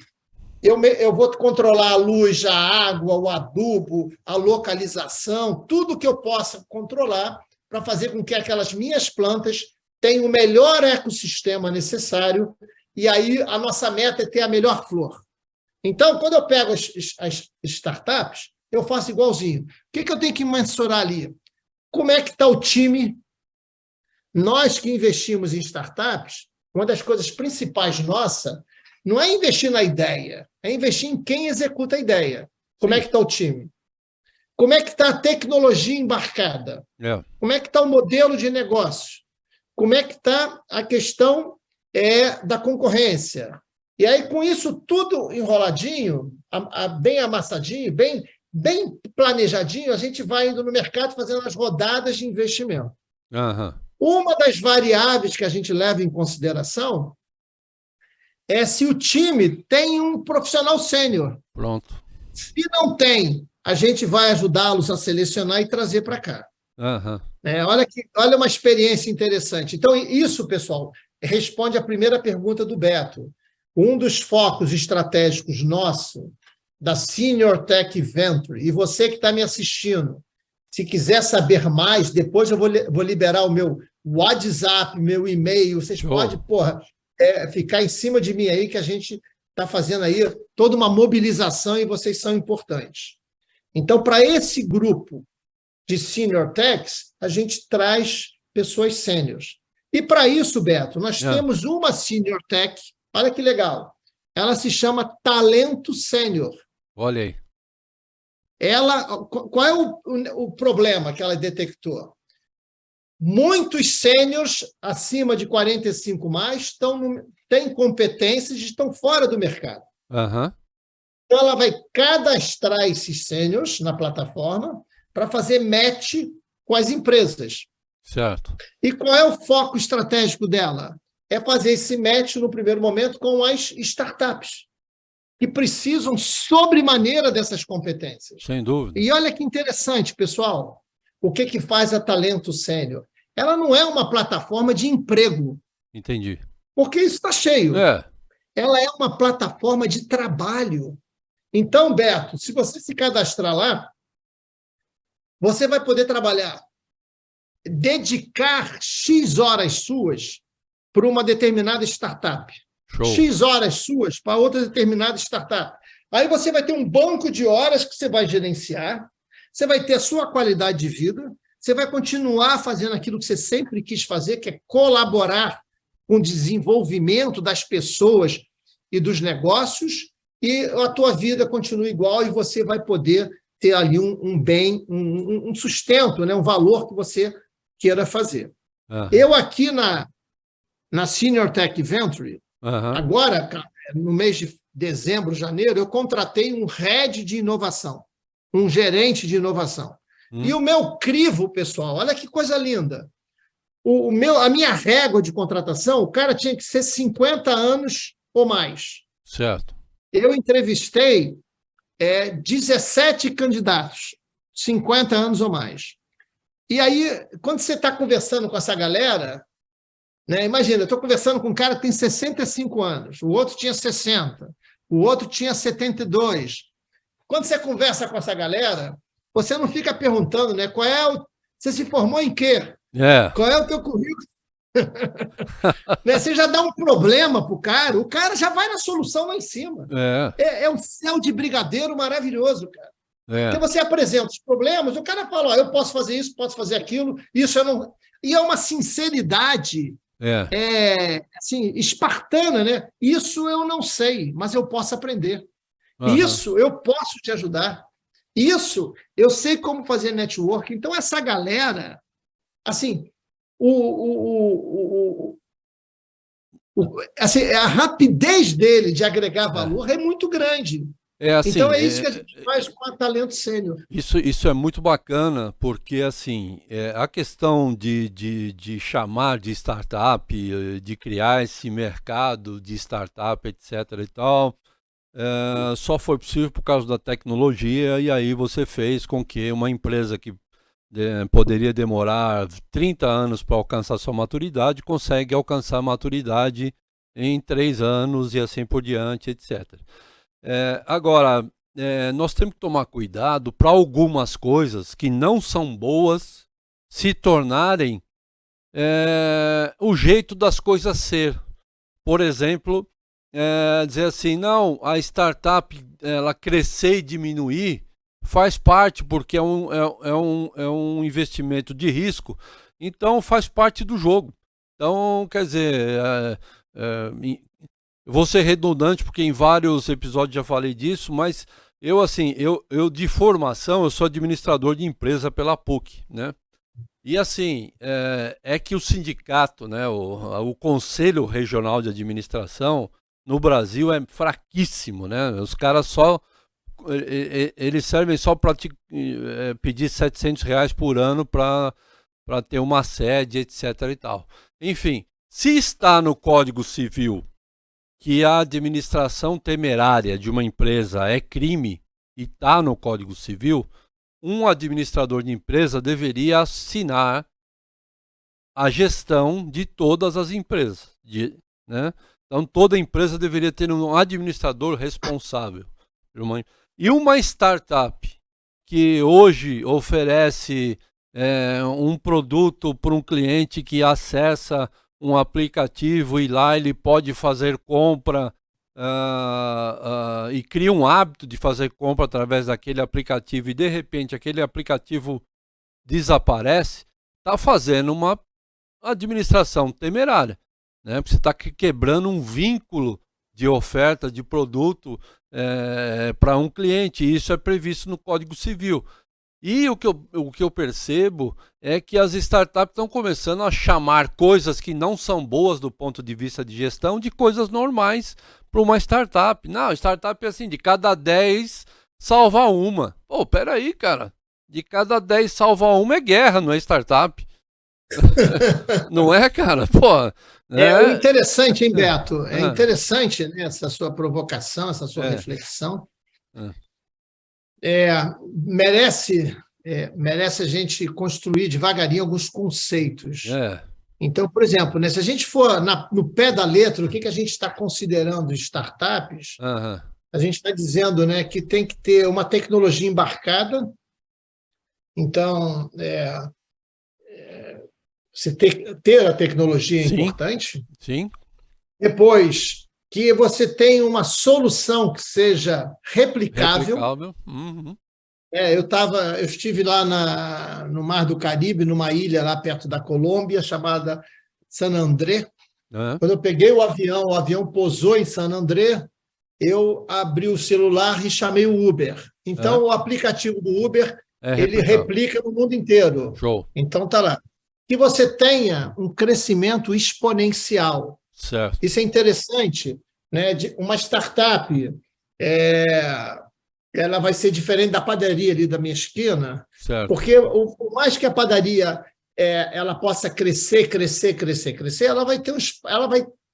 Eu vou controlar a luz, a água, o adubo, a localização, tudo que eu possa controlar para fazer com que aquelas minhas plantas tenham o melhor ecossistema necessário, e aí a nossa meta é ter a melhor flor. Então, quando eu pego as startups, eu faço igualzinho. O que eu tenho que mensurar ali? Como é que está o time? Nós que investimos em startups, uma das coisas principais nossa não é investir na ideia, é investir em quem executa a ideia. Como é que está o time? Como é que está a tecnologia embarcada? Como é que está o modelo de negócio? Como é que está a questão da concorrência? E aí, com isso tudo enroladinho, bem amassadinho, bem planejadinho, a gente vai indo no mercado fazendo as rodadas de investimento. Uma das variáveis que a gente leva em consideração é se o time tem um profissional sênior. Pronto. Se não tem, a gente vai ajudá-los a selecionar e trazer para cá. Olha uma experiência interessante. Então, isso, pessoal, responde à primeira pergunta do Beto. Um dos focos estratégicos nosso, da Senior Tech Venture, e você que está me assistindo, se quiser saber mais, depois eu vou liberar o meu WhatsApp, meu e-mail, vocês podem, ficar em cima de mim aí, que a gente está fazendo aí toda uma mobilização e vocês são importantes. Então, para esse grupo de Senior Techs, a gente traz pessoas sêniores. E para isso, Beto, nós temos uma Senior Tech, olha que legal, ela se chama Talento Sênior. Olha aí. Qual é o problema que ela detectou? Muitos sêniores acima de 45 mais têm competências e estão fora do mercado. Então, ela vai cadastrar esses sêniores na plataforma para fazer match com as empresas. Certo. E qual é o foco estratégico dela? É fazer esse match no primeiro momento com as startups, que precisam sobremaneira dessas competências. Sem dúvida. E olha que interessante, pessoal, o que faz a Talento Sênior? Ela não é uma plataforma de emprego. Entendi. Porque isso está cheio. Ela é uma plataforma de trabalho. Então, Beto, se você se cadastrar lá, você vai poder trabalhar, dedicar X horas suas para uma determinada startup. Show. X horas suas para outra determinada startup. Aí você vai ter um banco de horas que você vai gerenciar, você vai ter a sua qualidade de vida, você vai continuar fazendo aquilo que você sempre quis fazer, que é colaborar com o desenvolvimento das pessoas e dos negócios, e a tua vida continua igual e você vai poder ter ali um bem, um sustento, né? Um valor que você queira fazer. Eu aqui na Senior Tech Venture, agora, no mês de dezembro, janeiro, eu contratei um head de inovação, um gerente de inovação. E o meu crivo, pessoal, olha que coisa linda. A minha régua de contratação, o cara tinha que ser 50 anos ou mais. Certo. Eu entrevistei 17 candidatos, 50 anos ou mais. E aí, quando você está conversando com essa galera, né, imagina, eu estou conversando com um cara que tem 65 anos, o outro tinha 60, o outro tinha 72. Quando você conversa com essa galera, você não fica perguntando, né, Você se formou em quê? É. Qual é o teu currículo? Né? Você já dá um problema para o cara já vai na solução lá em cima. É um céu de brigadeiro maravilhoso, cara. Porque você apresenta os problemas, o cara fala, eu posso fazer isso, posso fazer aquilo, isso eu não... E é uma sinceridade assim, espartana, né? Isso eu não sei, mas eu posso aprender. Isso eu posso te ajudar. Isso eu sei como fazer network. Então, essa galera, assim, assim, a rapidez dele de agregar valor é muito grande. Assim, então, é isso que a gente faz com a Talento Sênior. Isso é muito bacana, porque assim, a questão de chamar de startup, de criar esse mercado de startup, etc. e tal, só foi possível por causa da tecnologia, e aí você fez com que uma empresa que poderia demorar 30 anos para alcançar sua maturidade, consegue alcançar a maturidade em 3 anos e assim por diante, etc. Agora, nós temos que tomar cuidado para algumas coisas que não são boas se tornarem o jeito das coisas ser. Por exemplo, dizer assim, não, a startup ela crescer e diminuir faz parte, porque é um investimento de risco, então faz parte do jogo. Então, quer dizer, vou ser redundante, porque em vários episódios já falei disso, mas eu de formação, eu sou administrador de empresa pela PUC, né? E assim, que o sindicato, né, o Conselho Regional de Administração no Brasil é fraquíssimo, né? Os caras eles servem só para pedir R$700 por ano para ter uma sede, etc. e tal. Enfim, se está no Código Civil que a administração temerária de uma empresa é crime e está no Código Civil, um administrador de empresa deveria assinar a gestão de todas as empresas, né? Então toda empresa deveria ter um administrador responsável. E uma startup que hoje oferece um produto para um cliente que acessa um aplicativo e lá ele pode fazer compra e cria um hábito de fazer compra através daquele aplicativo e de repente aquele aplicativo desaparece, está fazendo uma administração temerária, né? Porque você está quebrando um vínculo de oferta de produto para um cliente, e isso é previsto no Código Civil. E o que eu percebo é que as startups estão começando a chamar coisas que não são boas do ponto de vista de gestão de coisas normais para uma startup. Não, startup é assim, de cada 10 salva uma. Pô, peraí, cara. De cada 10 salva uma é guerra, não é startup. Não é, cara? Pô, o interessante, hein, Beto? É interessante, né, essa sua provocação, essa sua reflexão. Merece a gente construir devagarinho alguns conceitos. Então, por exemplo, né, se a gente for no pé da letra, o que a gente está considerando startups, a gente está dizendo, né, que tem que ter uma tecnologia embarcada. Então, você ter a tecnologia é importante. Sim. Depois, que você tenha uma solução que seja replicável. Uhum. Eu estive lá no Mar do Caribe, numa ilha lá perto da Colômbia, chamada San André. Quando eu peguei o avião pousou em San André, eu abri o celular e chamei o Uber. Então, o aplicativo do Uber, ele replica no mundo inteiro. Show. Então, está lá. Que você tenha um crescimento exponencial. Certo. Isso é interessante, né? Uma startup, ela vai ser diferente da padaria ali da minha esquina, certo. Porque por mais que a padaria ela possa crescer, ela vai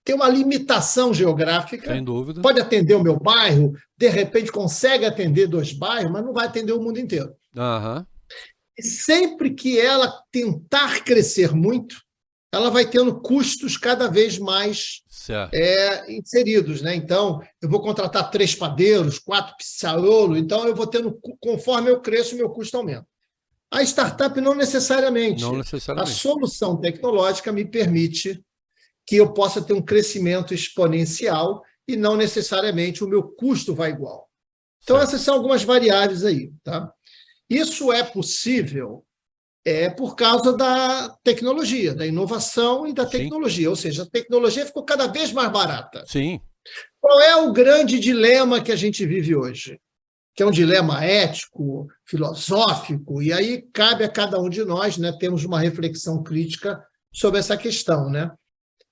ter uma limitação geográfica. Sem dúvida. Pode atender o meu bairro, de repente consegue atender 2 bairros, mas não vai atender o mundo inteiro. E sempre que ela tentar crescer muito, ela vai tendo custos cada vez mais inseridos, né? Então, eu vou contratar 3 padeiros, 4 pizzaiolo, então eu vou tendo, conforme eu cresço, meu custo aumenta. A startup não necessariamente. Não A necessariamente. solução tecnológica me permite que eu possa ter um crescimento exponencial e não necessariamente o meu custo vai igual. Então, Certo. essas são algumas variáveis aí. Tá? Isso é possível por causa da tecnologia, da inovação e da Sim, tecnologia. Ou seja, a tecnologia ficou cada vez mais barata. sim. Qual é o grande dilema que a gente vive hoje? Que é um dilema ético, filosófico, e aí cabe a cada um de nós, né, termos uma reflexão crítica sobre essa questão, né?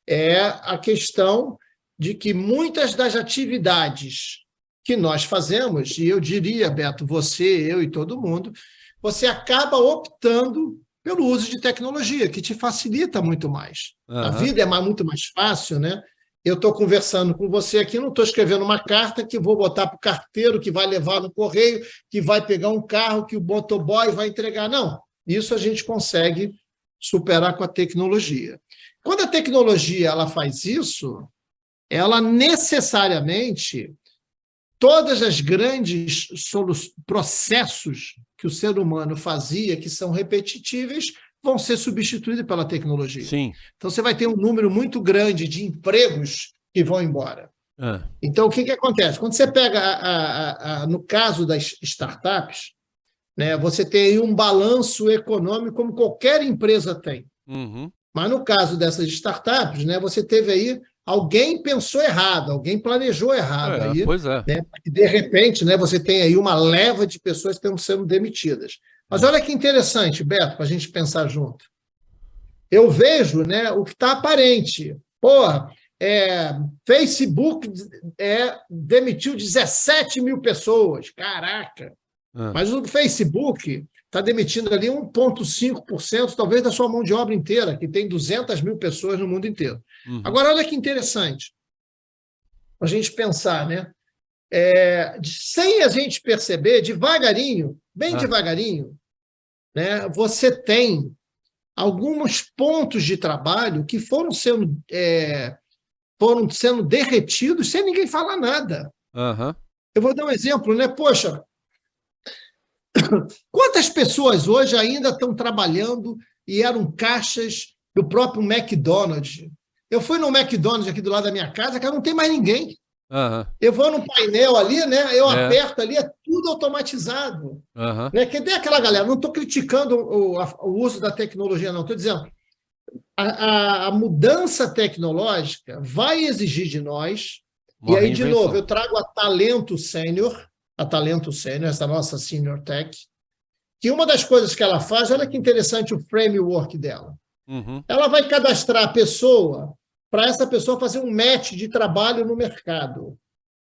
É a questão de que muitas das atividades que nós fazemos, e eu diria, Beto, você, eu e todo mundo, você acaba optando pelo uso de tecnologia, que te facilita muito mais. A Aham. vida é muito mais fácil, né? Eu estou conversando com você aqui, não estou escrevendo uma carta que vou botar para o carteiro, que vai levar no correio, que vai pegar um carro, que o motoboy vai entregar. Não, isso a gente consegue superar com a tecnologia. Quando a tecnologia ela faz isso, ela necessariamente, todas as grandes processos que o ser humano fazia, que são repetitíveis, vão ser substituídos pela tecnologia. Sim. Então, você vai ter um número muito grande de empregos que vão embora. Então, o que acontece? Quando você pega, no caso das startups, né, você tem aí um balanço econômico como qualquer empresa tem. Uhum. Mas no caso dessas startups, né, você teve aí alguém pensou errado, alguém planejou errado aí, Pois é. né? E de repente, né, você tem aí uma leva de pessoas que estão sendo demitidas. Mas olha que interessante, Beto, para a gente pensar junto. Eu vejo, né, o que está aparente. Porra, Facebook demitiu 17 mil pessoas. Caraca! Mas o Facebook está demitindo ali 1,5%, talvez, da sua mão de obra inteira, que tem 200 mil pessoas no mundo inteiro. Uhum. Agora, olha que interessante a gente pensar, né? Sem a gente perceber, devagarinho, bem devagarinho, né, você tem alguns pontos de trabalho que foram sendo derretidos sem ninguém falar nada. Uhum. Eu vou dar um exemplo, né? Poxa, quantas pessoas hoje ainda estão trabalhando e eram caixas do próprio McDonald's? Eu fui no McDonald's aqui do lado da minha casa, que não tem mais ninguém. Uhum. Eu vou no painel ali, né? Eu aperto ali, é tudo automatizado. Uhum. Né? Cadê aquela galera? Não estou criticando o uso da tecnologia, não. Estou dizendo, a mudança tecnológica vai exigir de nós, e aí, de novo, eu trago a Talento Sênior, essa nossa Senior Tech, que uma das coisas que ela faz, olha que interessante o framework dela. Uhum. Ela vai cadastrar a pessoa para essa pessoa fazer um match de trabalho no mercado.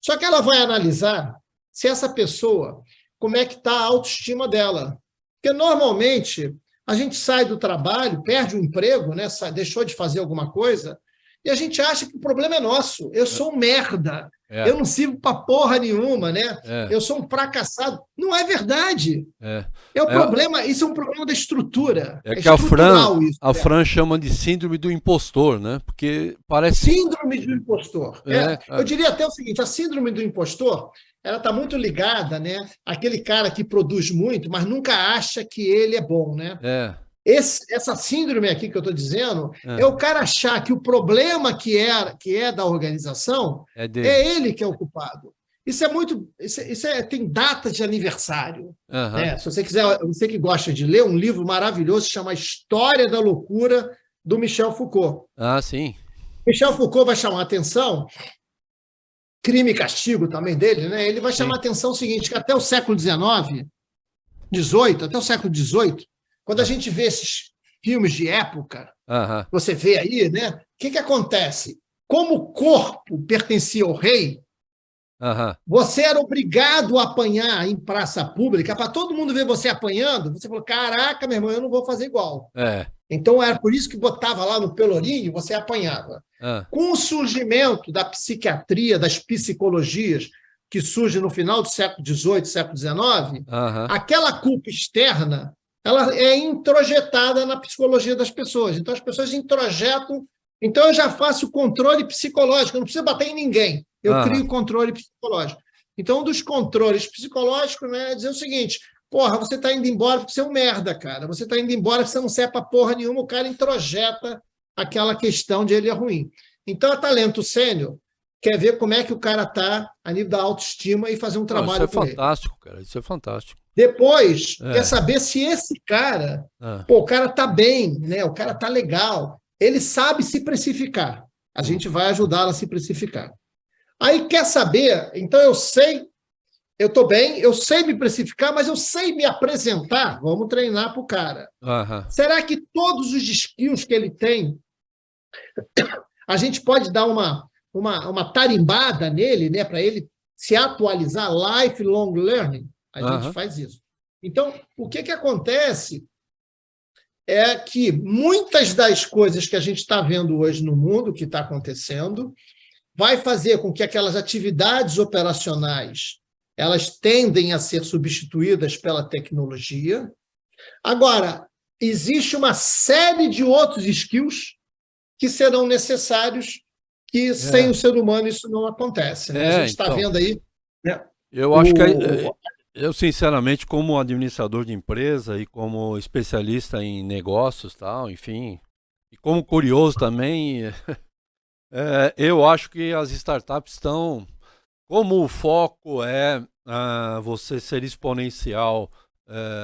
Só que ela vai analisar se essa pessoa, como é que está a autoestima dela. Porque, normalmente, a gente sai do trabalho, perde o emprego, né? Deixou de fazer alguma coisa, e a gente acha que o problema é nosso. Eu sou um merda. Eu não sirvo para porra nenhuma, né? Eu sou um fracassado. Não é verdade. É o problema, isso é um problema da estrutura. É que a Fran chama de síndrome do impostor, né? Porque parece... Síndrome do impostor. Eu diria até o seguinte, a síndrome do impostor, ela está muito ligada, né, àquele cara que produz muito, mas nunca acha que ele é bom, né? Essa síndrome aqui que eu estou dizendo é o cara achar que o problema que é da organização é ele que é o culpado. Isso é muito. Tem data de aniversário. Né? Se você quiser, você que gosta de ler, um livro maravilhoso se chama História da Loucura, do Michel Foucault. Sim. Michel Foucault vai chamar a atenção, Crime e Castigo também dele, né? Ele vai chamar a atenção o seguinte: que até o século XIX, até o século XVIII, quando a gente vê esses filmes de época, você vê aí, né? O que acontece? Como o corpo pertencia ao rei, você era obrigado a apanhar em praça pública, para todo mundo ver você apanhando, você falou, caraca, meu irmão, eu não vou fazer igual. Então, era por isso que botava lá no Pelourinho, você apanhava. Com o surgimento da psiquiatria, das psicologias, que surge no final do século XVIII, século XIX, aquela culpa externa, ela é introjetada na psicologia das pessoas. Então, as pessoas introjetam. Então, eu já faço controle psicológico, eu não preciso bater em ninguém. Eu crio controle psicológico. Então, um dos controles psicológicos, né, é dizer o seguinte: Porra, você está indo embora porque você é um merda, cara. Você está indo embora porque você não serve para porra nenhuma, o cara introjeta aquela questão de ele é ruim. Então, a Talento Sênior quer ver como é que o cara está a nível da autoestima e fazer um trabalho com ele. Isso é fantástico, cara. Isso é fantástico. Depois, quer saber se esse cara, o cara está bem, né? O cara está legal. Ele sabe se precificar. A gente vai ajudá-lo a se precificar. Aí quer saber, então eu sei, eu estou bem, eu sei me precificar, mas eu sei me apresentar. Vamos treinar para o cara. Será que todos os skills que ele tem, a gente pode dar uma tarimbada nele, né, para ele se atualizar, lifelong learning? A gente faz isso. Então, o que acontece é que muitas das coisas que a gente está vendo hoje no mundo, que está acontecendo, vai fazer com que aquelas atividades operacionais elas tendem a ser substituídas pela tecnologia. Agora, existe uma série de outros skills que serão necessários, que sem o ser humano isso não acontece. Né? A gente está vendo aí... Né, eu acho que... Eu, sinceramente, como administrador de empresa e como especialista em negócios, tal, enfim, e como curioso também, eu acho que as startups estão... Como o foco é você ser exponencial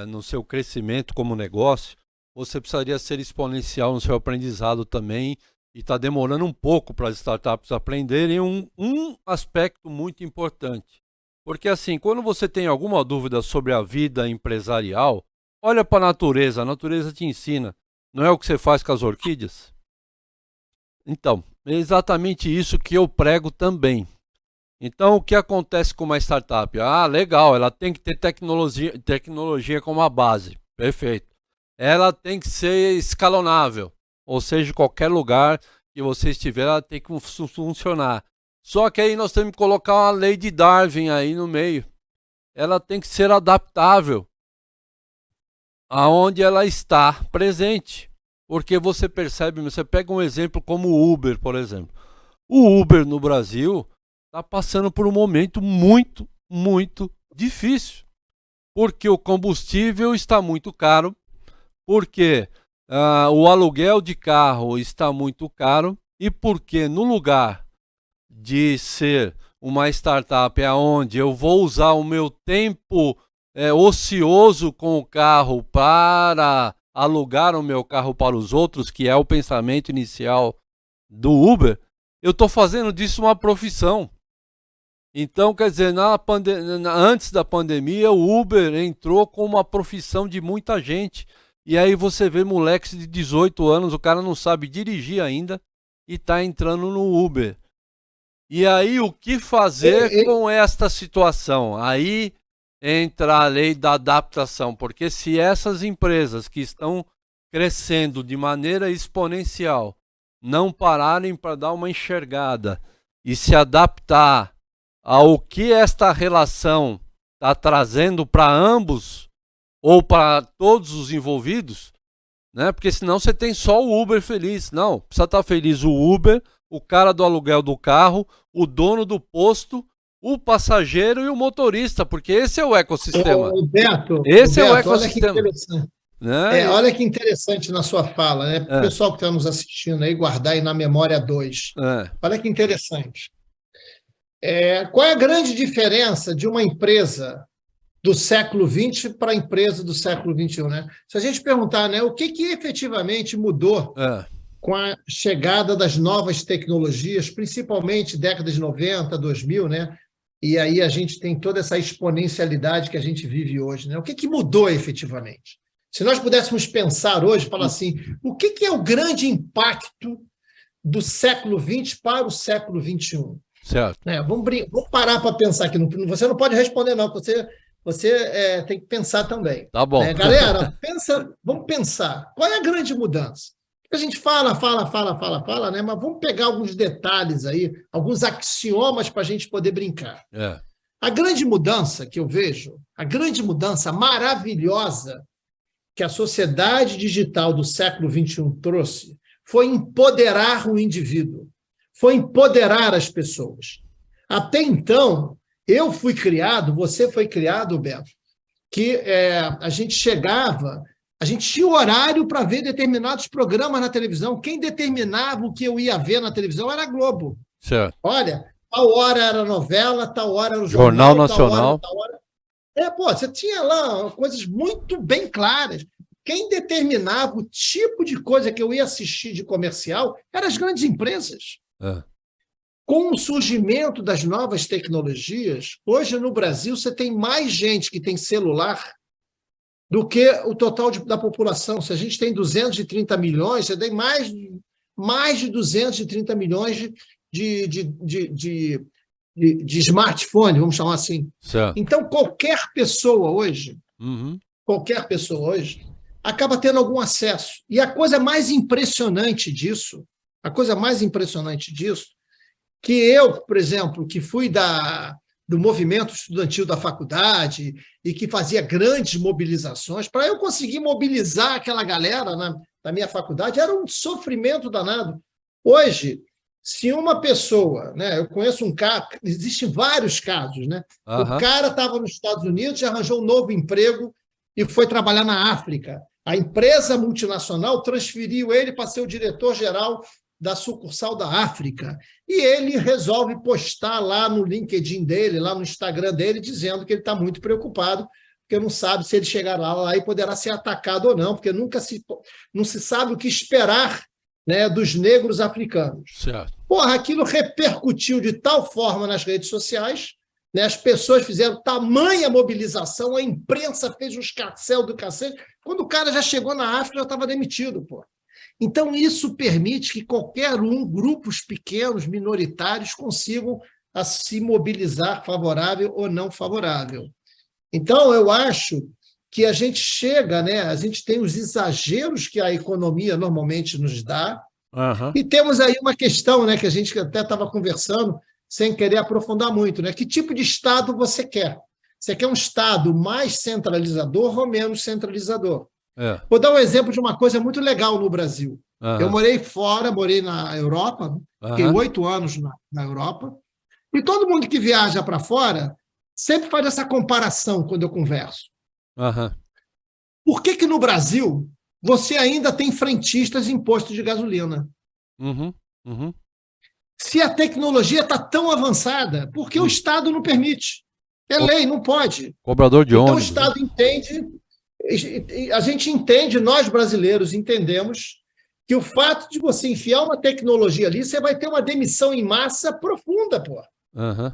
no seu crescimento como negócio, você precisaria ser exponencial no seu aprendizado também, e está demorando um pouco para as startups aprenderem um aspecto muito importante. Porque assim, quando você tem alguma dúvida sobre a vida empresarial, olha para a natureza te ensina. Não é o que você faz com as orquídeas? Então, é exatamente isso que eu prego também. Então, o que acontece com uma startup? Legal, ela tem que ter tecnologia como a base. Perfeito. Ela tem que ser escalonável. Ou seja, qualquer lugar que você estiver, ela tem que funcionar. Só que aí nós temos que colocar uma lei de Darwin aí no meio. Ela tem que ser adaptável aonde ela está presente. Porque você percebe, você pega um exemplo como o Uber, por exemplo. O Uber no Brasil está passando por um momento muito, muito difícil. Porque o combustível está muito caro, porque o aluguel de carro está muito caro e porque no lugar de ser uma startup onde eu vou usar o meu tempo ocioso com o carro para alugar o meu carro para os outros, que é o pensamento inicial do Uber, eu estou fazendo disso uma profissão. Então, quer dizer, antes da pandemia, o Uber entrou como uma profissão de muita gente. E aí você vê moleques de 18 anos, o cara não sabe dirigir ainda e está entrando no Uber. E aí o que fazer com esta situação? Aí entra a lei da adaptação, porque se essas empresas que estão crescendo de maneira exponencial não pararem para dar uma enxergada e se adaptar ao que esta relação está trazendo para ambos ou para todos os envolvidos, né? Porque senão você tem só o Uber feliz. Não, precisa estar feliz o Uber, o cara do aluguel do carro, o dono do posto, o passageiro e o motorista, porque esse é o ecossistema. Beto, esse é o ecossistema. Olha que interessante na sua fala, né? Para o pessoal que está nos assistindo aí, guardar aí na memória 2. Olha que interessante. Qual é a grande diferença de uma empresa do século XX para a empresa do século XXI? Né? Se a gente perguntar, né, o que efetivamente mudou com a chegada das novas tecnologias, principalmente décadas de 90, 2000, né? E aí a gente tem toda essa exponencialidade que a gente vive hoje. Né? O que mudou efetivamente? Se nós pudéssemos pensar hoje, falar assim, o que é o grande impacto do século XX para o século XXI? Certo. Vamos parar para pensar aqui. Você não pode responder, não. Você tem que pensar também. Tá bom. Galera, vamos pensar. Qual é a grande mudança? A gente fala, né? Mas vamos pegar alguns detalhes aí, alguns axiomas para a gente poder brincar. A grande mudança que eu vejo, a grande mudança maravilhosa que a sociedade digital do século XXI trouxe foi empoderar o indivíduo, foi empoderar as pessoas. Até então, eu fui criado, você foi criado, Beto, que a gente chegava, a gente tinha horário para ver determinados programas na televisão. Quem determinava o que eu ia ver na televisão era a Globo. Certo. Olha, tal hora era novela, tal hora era o Jornal jornal, Nacional. tal hora. Você tinha lá coisas muito bem claras. Quem determinava o tipo de coisa que eu ia assistir de comercial eram as grandes empresas. Com o surgimento das novas tecnologias, hoje no Brasil você tem mais gente que tem celular do que o total da população. Se a gente tem 230 milhões, você tem mais de 230 milhões de smartphone, vamos chamar assim. Certo. Então, qualquer pessoa hoje, acaba tendo algum acesso. E a coisa mais impressionante disso, que eu, por exemplo, que fui do movimento estudantil da faculdade e que fazia grandes mobilizações, para eu conseguir mobilizar aquela galera na minha faculdade, era um sofrimento danado. Hoje, se uma pessoa, né, eu conheço um cara, existem vários casos, né? O cara estava nos Estados Unidos e arranjou um novo emprego e foi trabalhar na África. A empresa multinacional transferiu ele para ser o diretor-geral da sucursal da África. E ele resolve postar lá no LinkedIn dele, lá no Instagram dele, dizendo que ele está muito preocupado, porque não sabe se ele chegar lá e poderá ser atacado ou não, porque não se sabe o que esperar, né, dos negros africanos. Certo. Aquilo repercutiu de tal forma nas redes sociais, né, as pessoas fizeram tamanha mobilização, a imprensa fez um escarcéu do cacete, quando o cara já chegou na África, já estava demitido, Então, isso permite que qualquer grupos pequenos, minoritários, consigam se mobilizar favorável ou não favorável. Então, eu acho que a gente chega, né? A gente tem os exageros que a economia normalmente nos dá, e temos aí uma questão, né, que a gente até estava conversando, sem querer aprofundar muito, né? Que tipo de Estado você quer? Você quer um Estado mais centralizador ou menos centralizador? Vou dar um exemplo de uma coisa muito legal no Brasil. Eu morei fora, morei na Europa, fiquei 8 anos na Europa, e todo mundo que viaja para fora sempre faz essa comparação quando eu converso. Por que no Brasil você ainda tem frentistas em postos de gasolina? Se a tecnologia está tão avançada, por que o Estado não permite? É lei, não pode. Cobrador de ônibus. Então o Estado entende... A gente entende, nós brasileiros entendemos que o fato de você enfiar uma tecnologia ali, você vai ter uma demissão em massa profunda,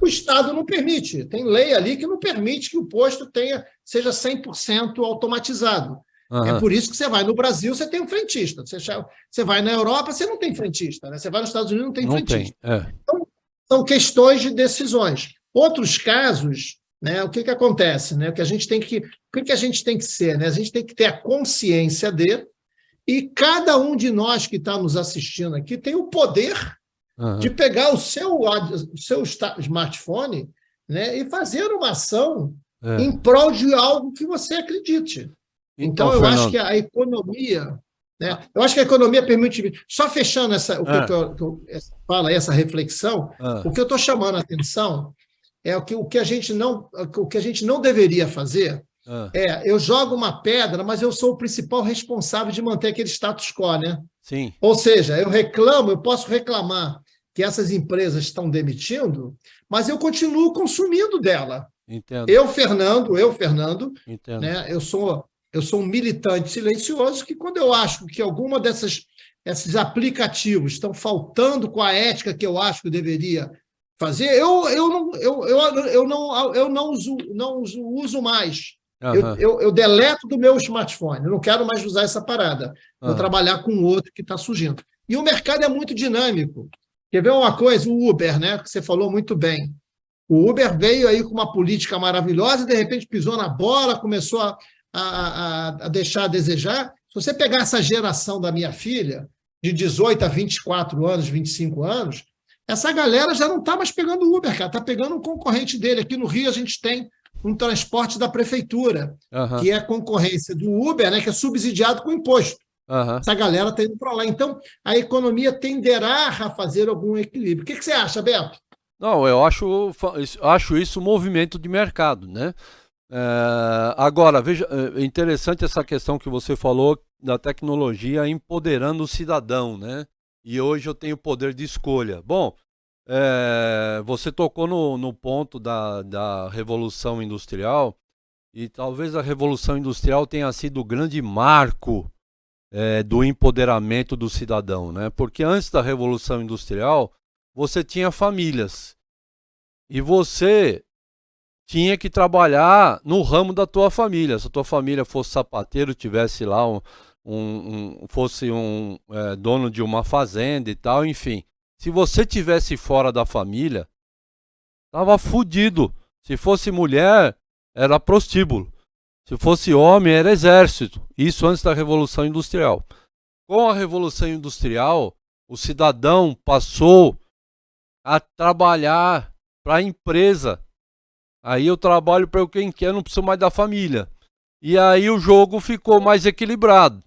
O Estado não permite. Tem lei ali que não permite que o posto seja 100% automatizado. É por isso que você vai no Brasil, você tem um frentista. Você vai na Europa, você não tem frentista. Né? Você vai nos Estados Unidos, não tem frentista. Então, são questões de decisões. Outros casos... Né? O que acontece? Né? O que a gente tem que ser? Né? A gente tem que ter a consciência e cada um de nós que está nos assistindo aqui tem o poder de pegar o seu smartphone, né, e fazer uma ação em prol de algo que você acredite. Então eu acho que a economia... Né? Eu acho que a economia permite... Só fechando essa reflexão, o que eu estou chamando a atenção... O que a gente não deveria fazer eu jogo uma pedra, mas eu sou o principal responsável de manter aquele status quo, né? Sim. Ou seja, eu posso reclamar que essas empresas estão demitindo, mas eu continuo consumindo dela. Entendo. Eu, Fernando, Entendo. Né, eu sou um militante silencioso que, quando eu acho que alguma esses aplicativos estão faltando com a ética que eu acho que deveria fazer, eu não uso mais. Eu deleto do meu smartphone, eu não quero mais usar essa parada. Vou trabalhar com outro que está surgindo. E o mercado é muito dinâmico. Quer ver uma coisa? O Uber, né, que você falou muito bem. O Uber veio aí com uma política maravilhosa e, de repente, pisou na bola, começou a deixar a desejar. Se você pegar essa geração da minha filha, de 18 a 24 anos, 25 anos, essa galera já não está mais pegando o Uber, cara, está pegando um concorrente dele. Aqui no Rio a gente tem um transporte da prefeitura, que é a concorrência do Uber, né, que é subsidiado com imposto. Essa galera está indo para lá. Então, a economia tenderá a fazer algum equilíbrio. O que você acha, Beto? Não, eu acho isso um movimento de mercado, né? Agora, veja, é interessante essa questão que você falou da tecnologia empoderando o cidadão, né? E hoje eu tenho poder de escolha. Bom, você tocou no ponto da Revolução Industrial, e talvez a Revolução Industrial tenha sido o grande marco do empoderamento do cidadão, né? Porque antes da Revolução Industrial, você tinha famílias, e você tinha que trabalhar no ramo da tua família. Se a tua família fosse sapateiro, tivesse lá fosse dono de uma fazenda e tal, enfim. Se você tivesse fora da família, tava fudido. Se fosse mulher, era prostíbulo. Se fosse homem, era exército. Isso antes da Revolução Industrial. Com a Revolução Industrial, o cidadão passou a trabalhar para a empresa. Aí eu trabalho para quem quer, não preciso mais da família. E aí o jogo ficou mais equilibrado.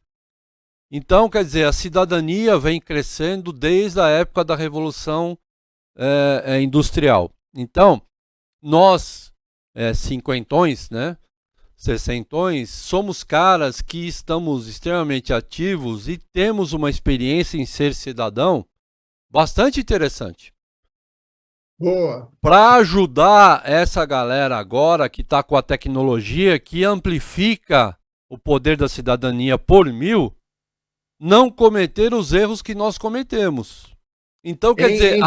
Então, quer dizer, a cidadania vem crescendo desde a época da Revolução Industrial. Então, nós, cinquentões, né, sessentões, somos caras que estamos extremamente ativos e temos uma experiência em ser cidadão bastante interessante. Boa. Para ajudar essa galera agora que está com a tecnologia que amplifica o poder da cidadania por 1000, não cometer os erros que nós cometemos. Então, quer dizer,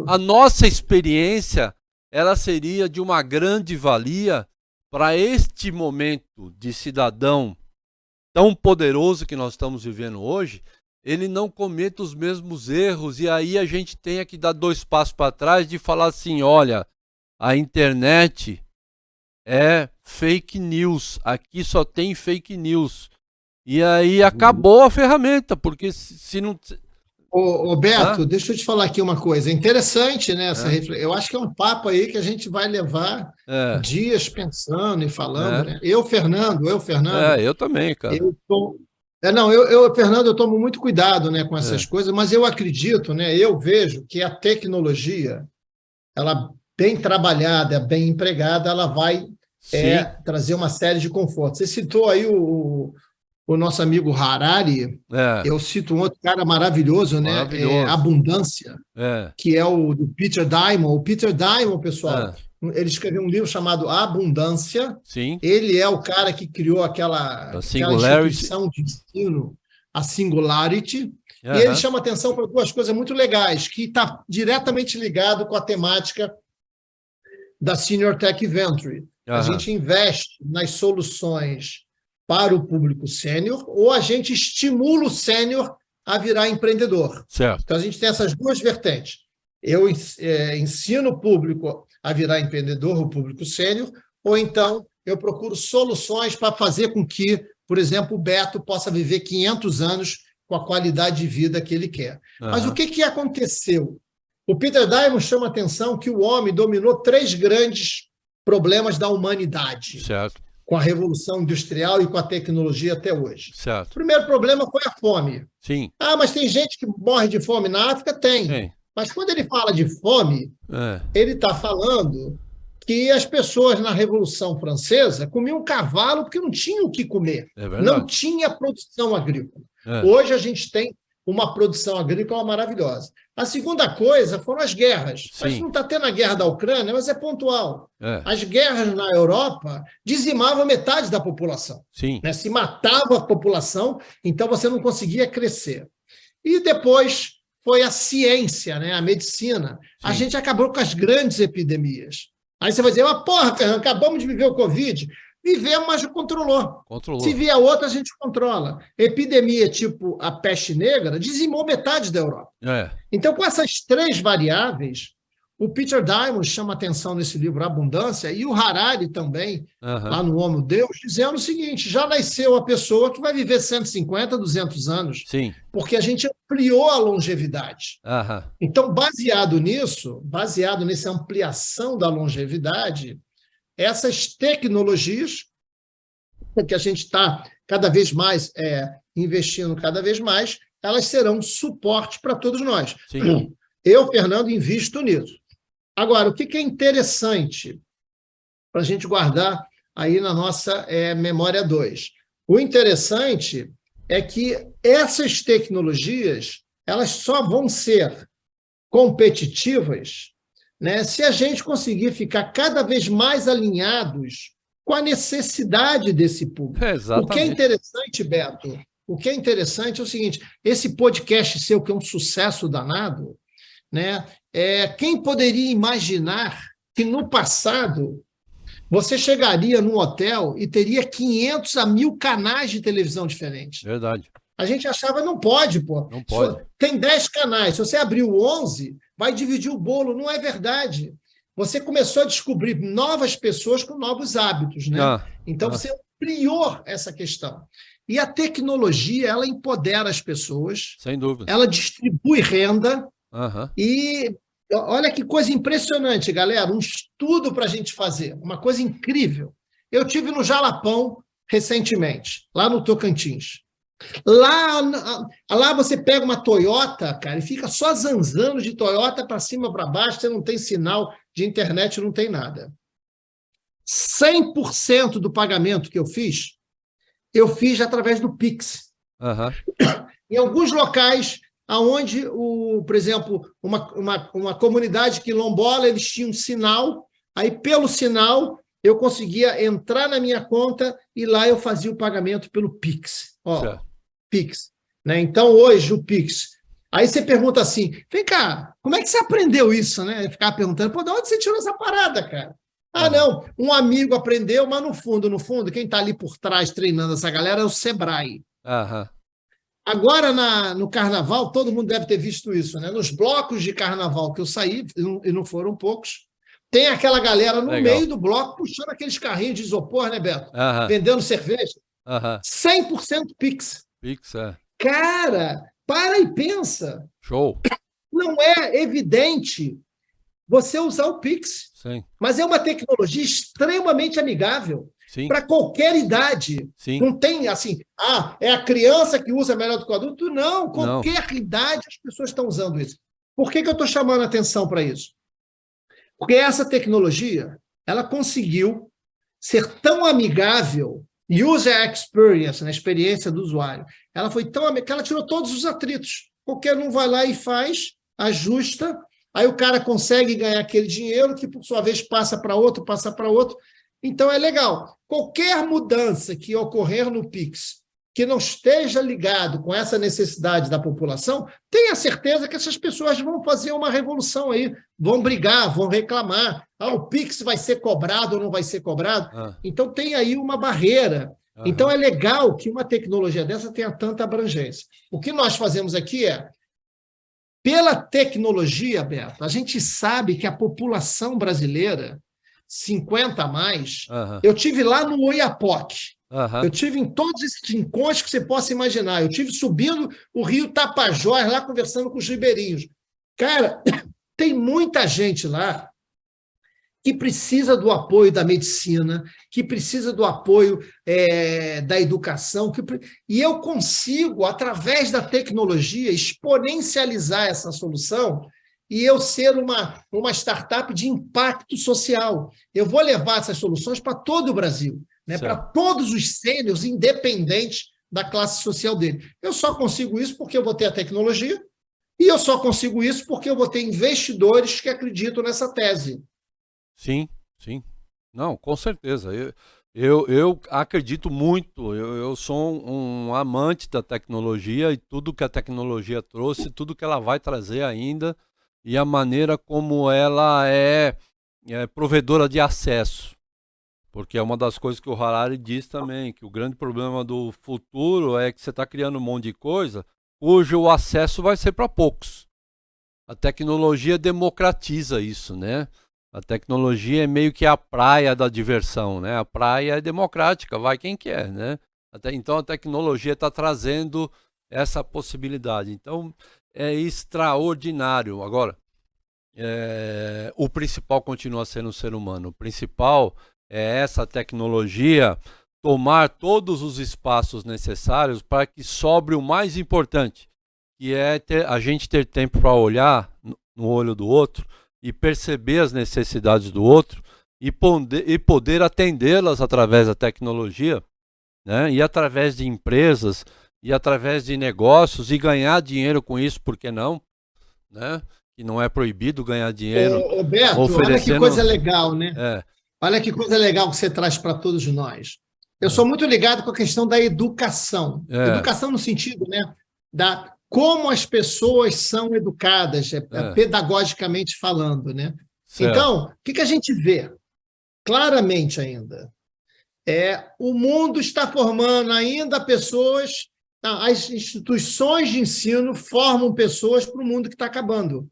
a nossa experiência, ela seria de uma grande valia para este momento de cidadão tão poderoso que nós estamos vivendo hoje, ele não cometa os mesmos erros, e aí a gente tenha que dar 2 passos para trás de falar assim, olha, a internet é fake news, aqui só tem fake news. E aí acabou a ferramenta, porque se não... Ô Beto, deixa eu te falar aqui uma coisa. É interessante, né, eu acho que é um papo aí que a gente vai levar dias pensando e falando, né? Eu, Fernando. Eu também, cara. Fernando, eu tomo muito cuidado, né, com essas coisas, mas eu acredito, né, eu vejo que a tecnologia, ela bem trabalhada, bem empregada, ela vai trazer uma série de confortos. Você citou aí o nosso amigo Harari, eu cito um outro cara maravilhoso, né? Abundância, que é o do Peter Diamond. O Peter Diamond, pessoal, ele escreveu um livro chamado Abundância. Sim. Ele é o cara que criou aquela instituição de ensino, a Singularity. E ele chama atenção para 2 coisas muito legais, que está diretamente ligado com a temática da Senior Tech Venture. A gente investe nas soluções para o público sênior, ou a gente estimula o sênior a virar empreendedor. Certo. Então, a gente tem essas 2 vertentes. Eu ensino o público a virar empreendedor, o público sênior, ou então eu procuro soluções para fazer com que, por exemplo, o Beto possa viver 500 anos com a qualidade de vida que ele quer. Mas o que aconteceu? O Peter Diamond chama a atenção que o homem dominou 3 grandes problemas da humanidade. Certo. Com a Revolução Industrial e com a tecnologia até hoje. Certo. O primeiro problema foi a fome. Sim. Mas tem gente que morre de fome na África? Tem. Mas quando ele fala de fome, ele está falando que as pessoas na Revolução Francesa comiam cavalo porque não tinham o que comer. Não tinha produção agrícola. Hoje a gente tem uma produção agrícola maravilhosa. A segunda coisa foram as guerras. Sim. A gente não está tendo a guerra da Ucrânia, mas é pontual. As guerras na Europa dizimavam metade da população. Sim. Né? Se matava a população, então você não conseguia crescer. E depois foi a ciência, né? A medicina. Sim. A gente acabou com as grandes epidemias. Aí você vai dizer, Fernando, acabamos de viver o Covid. Vivemos, mas controlou. Se vier outra, a gente controla. Epidemia tipo a peste negra dizimou metade da Europa. Então, com essas 3 variáveis, o Peter Diamond chama atenção nesse livro Abundância, e o Harari também, lá no Homo Deus, dizendo o seguinte, já nasceu a pessoa que vai viver 150, 200 anos, Sim. Porque a gente ampliou a longevidade. Então, baseado nessa ampliação da longevidade, essas tecnologias que a gente está cada vez mais investindo cada vez mais, elas serão suporte para todos nós. Sim. Eu, Fernando, invisto nisso. Agora, o que é interessante para a gente guardar aí na nossa memória 2. O interessante é que essas tecnologias elas só vão ser competitivas, né, se a gente conseguir ficar cada vez mais alinhados com a necessidade desse público. O que é interessante, Beto, o que é interessante é o seguinte, esse podcast seu, que é um sucesso danado, né, quem poderia imaginar que no passado você chegaria num hotel e teria 500 a 1.000 canais de televisão diferentes? Verdade. A gente achava, não pode, pô. Não pode. Tem 10 canais, se você abrir o 11, vai dividir o bolo. Não é verdade. Você começou a descobrir novas pessoas com novos hábitos, né? Então, você ampliou essa questão. E a tecnologia, ela empodera as pessoas. Sem dúvida. Ela distribui renda. Uhum. E olha que coisa impressionante, galera. Um estudo para a gente fazer. Uma coisa incrível. Eu tive no Jalapão recentemente, lá no Tocantins. Lá você pega uma Toyota, cara, e fica só zanzando de Toyota para cima, para baixo, você não tem sinal de internet, não tem nada. 100% do pagamento que eu fiz através do Pix. Uhum. Em alguns locais, onde, por exemplo, uma comunidade quilombola, eles tinham um sinal, aí pelo sinal eu conseguia entrar na minha conta e lá eu fazia o pagamento pelo Pix. Ó, Pix. Né? Então, hoje, o Pix. Aí você pergunta assim, vem cá, como é que você aprendeu isso? Né? Ficar perguntando, pô, de onde você tirou essa parada, cara? Não, um amigo aprendeu, mas no fundo, quem está ali por trás treinando essa galera é o Sebrae. Uhum. Agora, no Carnaval, todo mundo deve ter visto isso, né? Nos blocos de Carnaval que eu saí, e não foram poucos, tem aquela galera no meio do bloco puxando aqueles carrinhos de isopor, né, Beto? Vendendo cerveja. 100% Pix. Pix, Cara, para e pensa. Show. Não é evidente você usar o Pix. Sim. Mas é uma tecnologia extremamente amigável para qualquer idade. Sim. Não tem assim, é a criança que usa melhor do que o adulto. Não, qualquer idade as pessoas estão usando isso. Por que eu estou chamando a atenção para isso? Porque essa tecnologia, ela conseguiu ser tão amigável, user experience, na experiência do usuário, ela foi tão amigável que ela tirou todos os atritos. Qualquer um vai lá e faz, ajusta, aí o cara consegue ganhar aquele dinheiro que, por sua vez, passa para outro. Então, é legal. Qualquer mudança que ocorrer no Pix que não esteja ligado com essa necessidade da população, tenha certeza que essas pessoas vão fazer uma revolução aí, vão brigar, vão reclamar. O Pix vai ser cobrado ou não vai ser cobrado? Então, tem aí uma barreira. Então, é legal que uma tecnologia dessa tenha tanta abrangência. O que nós fazemos aqui pela tecnologia, Beto, a gente sabe que a população brasileira, 50 a mais, eu tive lá no Oiapoque, eu tive em todos esses encontros que você possa imaginar, eu tive subindo o rio Tapajós, lá conversando com os ribeirinhos. Cara, tem muita gente lá que precisa do apoio da medicina, que precisa do apoio da educação, e eu consigo, através da tecnologia, exponencializar essa solução e eu ser uma startup de impacto social. Eu vou levar essas soluções para todo o Brasil, né, para todos os sêniors, independente da classe social dele. Eu só consigo isso porque eu vou ter a tecnologia e eu só consigo isso porque eu vou ter investidores que acreditam nessa tese. Sim. Não, com certeza. Eu acredito muito. Eu sou um amante da tecnologia e tudo que a tecnologia trouxe, tudo que ela vai trazer ainda e a maneira como ela é provedora de acesso. Porque é uma das coisas que o Harari diz também, que o grande problema do futuro é que você está criando um monte de coisa cujo acesso vai ser para poucos. A tecnologia democratiza isso, né? A tecnologia é meio que a praia da diversão, né? A praia é democrática, vai quem quer, né? Então a tecnologia está trazendo essa possibilidade. Então é extraordinário. Agora, o principal continua sendo o ser humano. O principal é essa tecnologia tomar todos os espaços necessários para que sobre o mais importante, que é a gente ter tempo para olhar no olho do outro e perceber as necessidades do outro e poder atendê-las através da tecnologia, né? E através de empresas, e através de negócios, e ganhar dinheiro com isso, por que não? Né? Que não é proibido ganhar dinheiro Ô, Beto, olha que oferecendo... coisa legal, né? É, Olha que coisa legal que você traz para todos nós. Eu sou muito ligado com a questão da educação. é, Educação no sentido, né, da como as pessoas são educadas, pedagogicamente falando, né? certo. Então, o que a gente vê claramente ainda? O mundo está formando ainda pessoas, as instituições de ensino formam pessoas para o mundo que está acabando.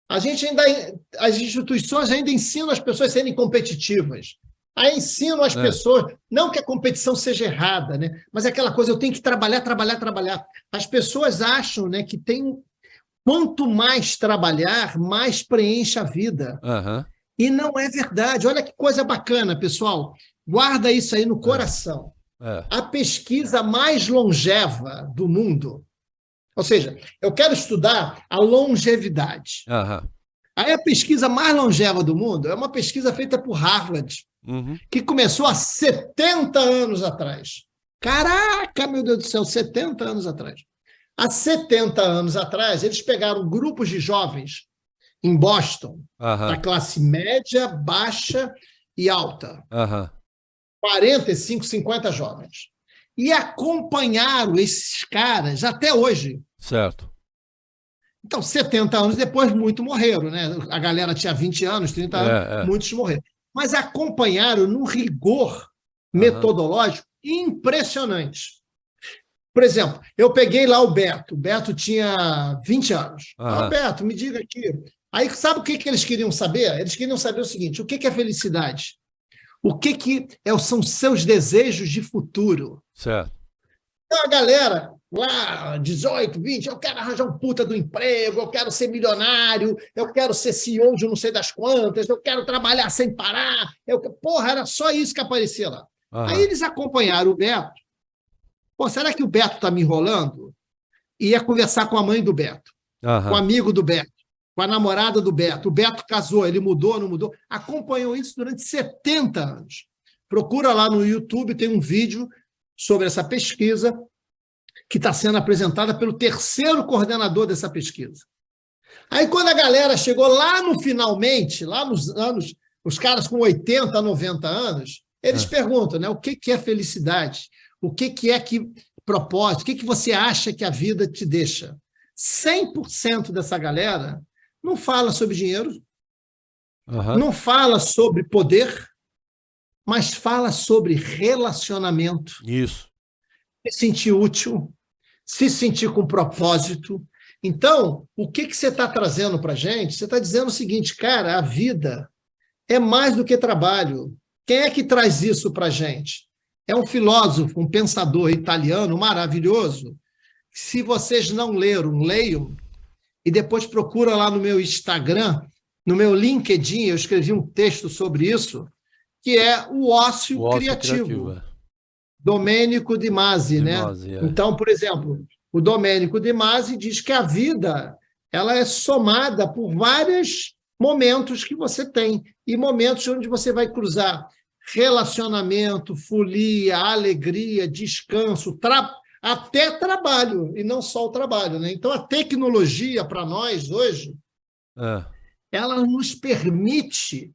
As instituições ainda ensinam as pessoas a serem competitivas. Aí ensinam as pessoas, não que a competição seja errada, né? Mas é aquela coisa, eu tenho que trabalhar, trabalhar, trabalhar. As pessoas acham, né, que quanto mais trabalhar, mais preenche a vida. Uhum. E não é verdade. Olha que coisa bacana, pessoal. Guarda isso aí no coração. A pesquisa mais longeva do mundo, ou seja, eu quero estudar a longevidade. Uhum. Aí a pesquisa mais longeva do mundo é uma pesquisa feita por Harvard, que começou há 70 anos atrás. Caraca, meu Deus do céu, 70 anos atrás. Há 70 anos atrás, eles pegaram grupos de jovens em Boston, da classe média, baixa e alta. 45, 50 jovens. E acompanharam esses caras até hoje. Certo. Então, 70 anos depois, muitos morreram, né? A galera tinha 20 anos, 30 anos, muitos morreram. Mas acompanharam num rigor metodológico impressionante. Por exemplo, eu peguei lá o Beto tinha 20 anos. Beto, me diga aqui. Aí, sabe o que eles queriam saber? Eles queriam saber o seguinte, o que é felicidade? O que são seus desejos de futuro? Certo. Então, a galera, lá, 18, 20, eu quero arranjar um puta do emprego, eu quero ser milionário, eu quero ser CEO de não sei das quantas, eu quero trabalhar sem parar. Porra, era só isso que aparecia lá. Aí eles acompanharam o Beto. Pô, será que o Beto está me enrolando? E ia conversar com a mãe do Beto, com o amigo do Beto, com a namorada do Beto. O Beto casou, ele mudou, não mudou? Acompanhou isso durante 70 anos. Procura lá no YouTube, tem um vídeo sobre essa pesquisa que está sendo apresentada pelo terceiro coordenador dessa pesquisa. Aí, quando a galera chegou lá no finalmente, lá nos anos, os caras com 80, 90 anos, eles perguntam, né, o que é felicidade? O que é propósito? O que você acha que a vida te deixa? 100% dessa galera não fala sobre dinheiro, não fala sobre poder, mas fala sobre relacionamento. Isso. Se sentir útil, se sentir com propósito. Então, o que você está trazendo para a gente? Você está dizendo o seguinte, cara, a vida é mais do que trabalho. Quem é que traz isso para a gente? É um filósofo, um pensador italiano maravilhoso. Se vocês não leram, leiam. E depois procura lá no meu Instagram, no meu LinkedIn, eu escrevi um texto sobre isso, que é o ócio criativo. Domênico de Masi, né? Então, por exemplo, o Domênico de Masi diz que a vida ela é somada por vários momentos que você tem, e momentos onde você vai cruzar relacionamento, folia, alegria, descanso, até trabalho, e não só o trabalho, né? Então, a tecnologia, para nós, hoje, ela nos permite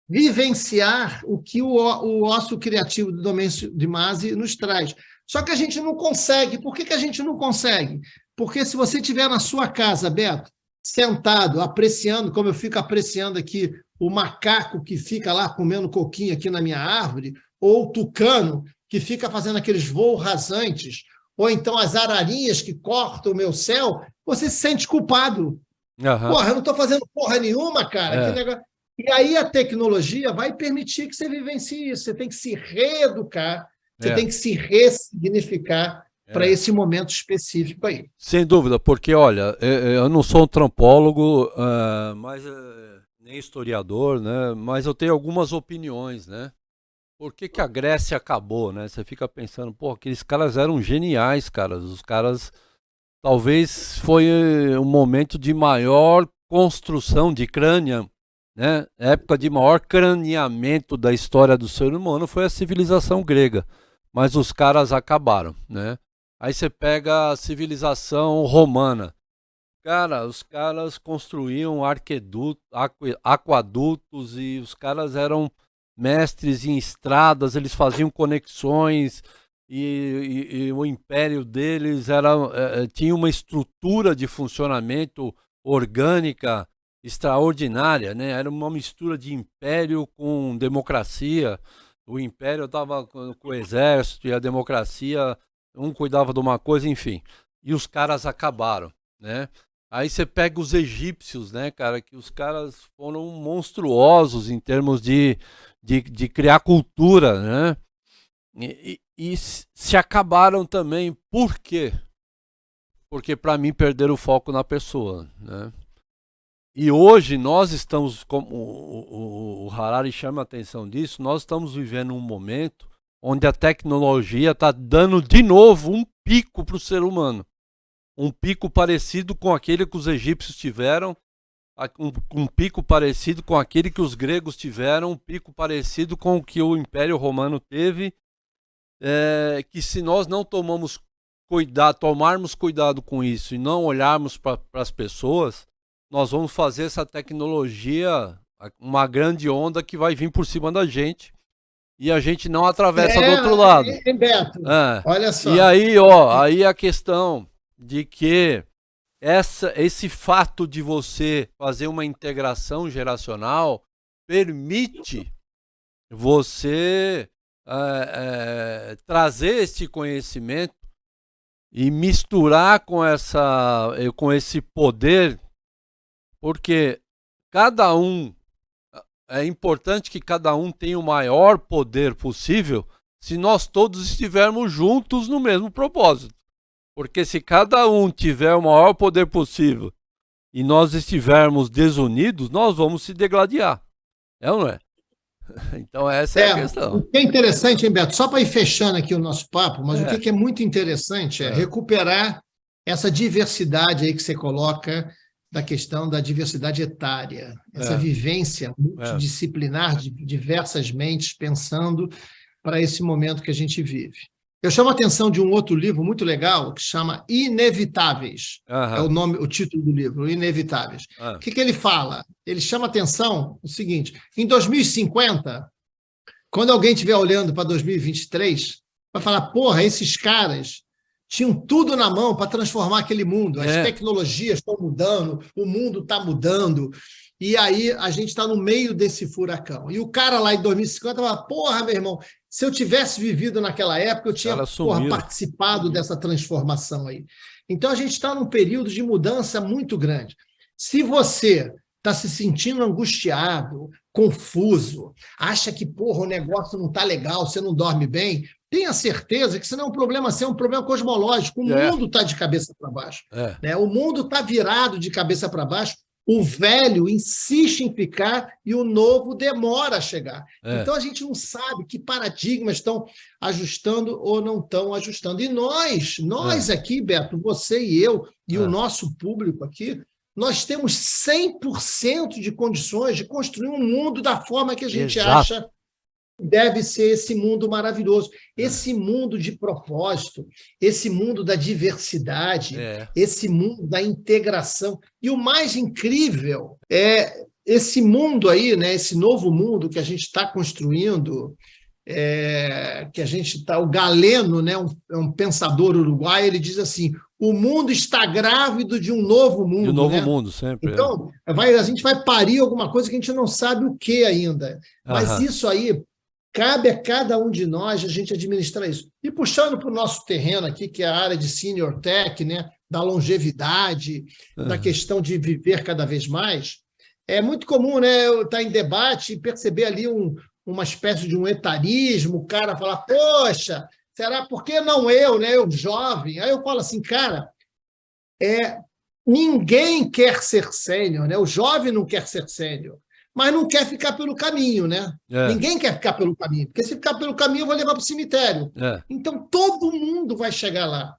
vivenciar o que o ócio criativo do Domênico de Masi nos traz. Só que a gente não consegue. Por que a gente não consegue? Porque se você estiver na sua casa, Beto, sentado, apreciando, como eu fico apreciando aqui, o macaco que fica lá comendo coquinho aqui na minha árvore, ou o tucano que fica fazendo aqueles voos rasantes, ou então as ararinhas que cortam o meu céu, você se sente culpado. Porra, eu não estou fazendo porra nenhuma, cara. Que negócio... E aí a tecnologia vai permitir que você vivencie isso. Você tem que se reeducar, você tem que se ressignificar para esse momento específico aí. Sem dúvida, porque, olha, eu não sou antropólogo, nem historiador, né? Mas eu tenho algumas opiniões, né? Por que a Grécia acabou, né? Você fica pensando, pô, aqueles caras eram geniais, caras. Os caras, talvez foi um momento de maior construção de crânio, né? A época de maior craneamento da história do ser humano foi a civilização grega, mas os caras acabaram, né? Aí você pega a civilização romana. Cara, os caras construíam aquadutos e os caras eram mestres em estradas, eles faziam conexões e o império deles tinha uma estrutura de funcionamento orgânica extraordinária, né? Era uma mistura de império com democracia. O império estava com o exército e a democracia, um cuidava de uma coisa, enfim. E os caras acabaram, né? Aí você pega os egípcios, né, cara, que os caras foram monstruosos em termos de criar cultura, né? E se acabaram também. Por quê? Porque, para mim, perderam o foco na pessoa, né? E hoje nós estamos, como o Harari chama a atenção disso, nós estamos vivendo um momento onde a tecnologia está dando de novo um pico para o ser humano. Um pico parecido com aquele que os egípcios tiveram, um pico parecido com aquele que os gregos tiveram, um pico parecido com o que o Império Romano teve, que se nós não tomarmos cuidado com isso e não olharmos para as pessoas, nós vamos fazer essa tecnologia uma grande onda que vai vir por cima da gente e a gente não atravessa do outro lado. Beto, olha só. E aí, aí a questão de que esse fato de você fazer uma integração geracional permite você trazer esse conhecimento e misturar com esse poder, porque é importante que cada um tenha o maior poder possível se nós todos estivermos juntos no mesmo propósito. Porque se cada um tiver o maior poder possível e nós estivermos desunidos, nós vamos se degladiar. É ou não é? Então essa é a questão. O que é interessante, hein, Beto? Só para ir fechando aqui o nosso papo, mas o que é muito interessante é recuperar essa diversidade aí que você coloca da questão da diversidade etária, essa vivência multidisciplinar de diversas mentes pensando para esse momento que a gente vive. Eu chamo a atenção de um outro livro muito legal que chama Inevitáveis. É o título do livro, Inevitáveis. O que ele fala? Ele chama a atenção o seguinte: em 2050, quando alguém estiver olhando para 2023, vai falar, porra, esses caras tinham tudo na mão para transformar aquele mundo. As tecnologias estão mudando, o mundo está mudando. E aí a gente está no meio desse furacão. E o cara lá em 2050 fala, porra, meu irmão, se eu tivesse vivido naquela época, eu tinha participado dessa transformação aí. Então a gente está num período de mudança muito grande. Se você está se sentindo angustiado, confuso, acha que porra, o negócio não está legal, você não dorme bem, tenha certeza que isso não é um problema seu, é um problema cosmológico. O mundo está de cabeça para baixo. Né? O mundo está virado de cabeça para baixo. O velho insiste em ficar e o novo demora a chegar. Então, a gente não sabe que paradigmas estão ajustando ou não estão ajustando. E nós aqui, Beto, você e eu, e o nosso público aqui, nós temos 100% de condições de construir um mundo da forma que a gente acha deve ser esse mundo maravilhoso, esse mundo de propósito, esse mundo da diversidade, esse mundo da integração. E o mais incrível é esse mundo aí, né, esse novo mundo que a gente está construindo, que a gente está... O Galeno, né, um pensador uruguaio, ele diz assim, o mundo está grávido de um novo mundo. De um novo mundo, sempre. Então, a gente vai parir alguma coisa que a gente não sabe o que ainda. Mas isso aí... Cabe a cada um de nós a gente administrar isso. E puxando para o nosso terreno aqui, que é a área de senior tech, né, da longevidade, da questão de viver cada vez mais, é muito comum, né, eu estar em debate e perceber ali uma espécie de um etarismo, o cara falar, poxa, será por que não eu, né, eu jovem? Aí eu falo assim, cara, ninguém quer ser sênior, né? O jovem não quer ser sênior, mas não quer ficar pelo caminho, né? Ninguém quer ficar pelo caminho, porque se ficar pelo caminho eu vou levar para o cemitério. Então, todo mundo vai chegar lá.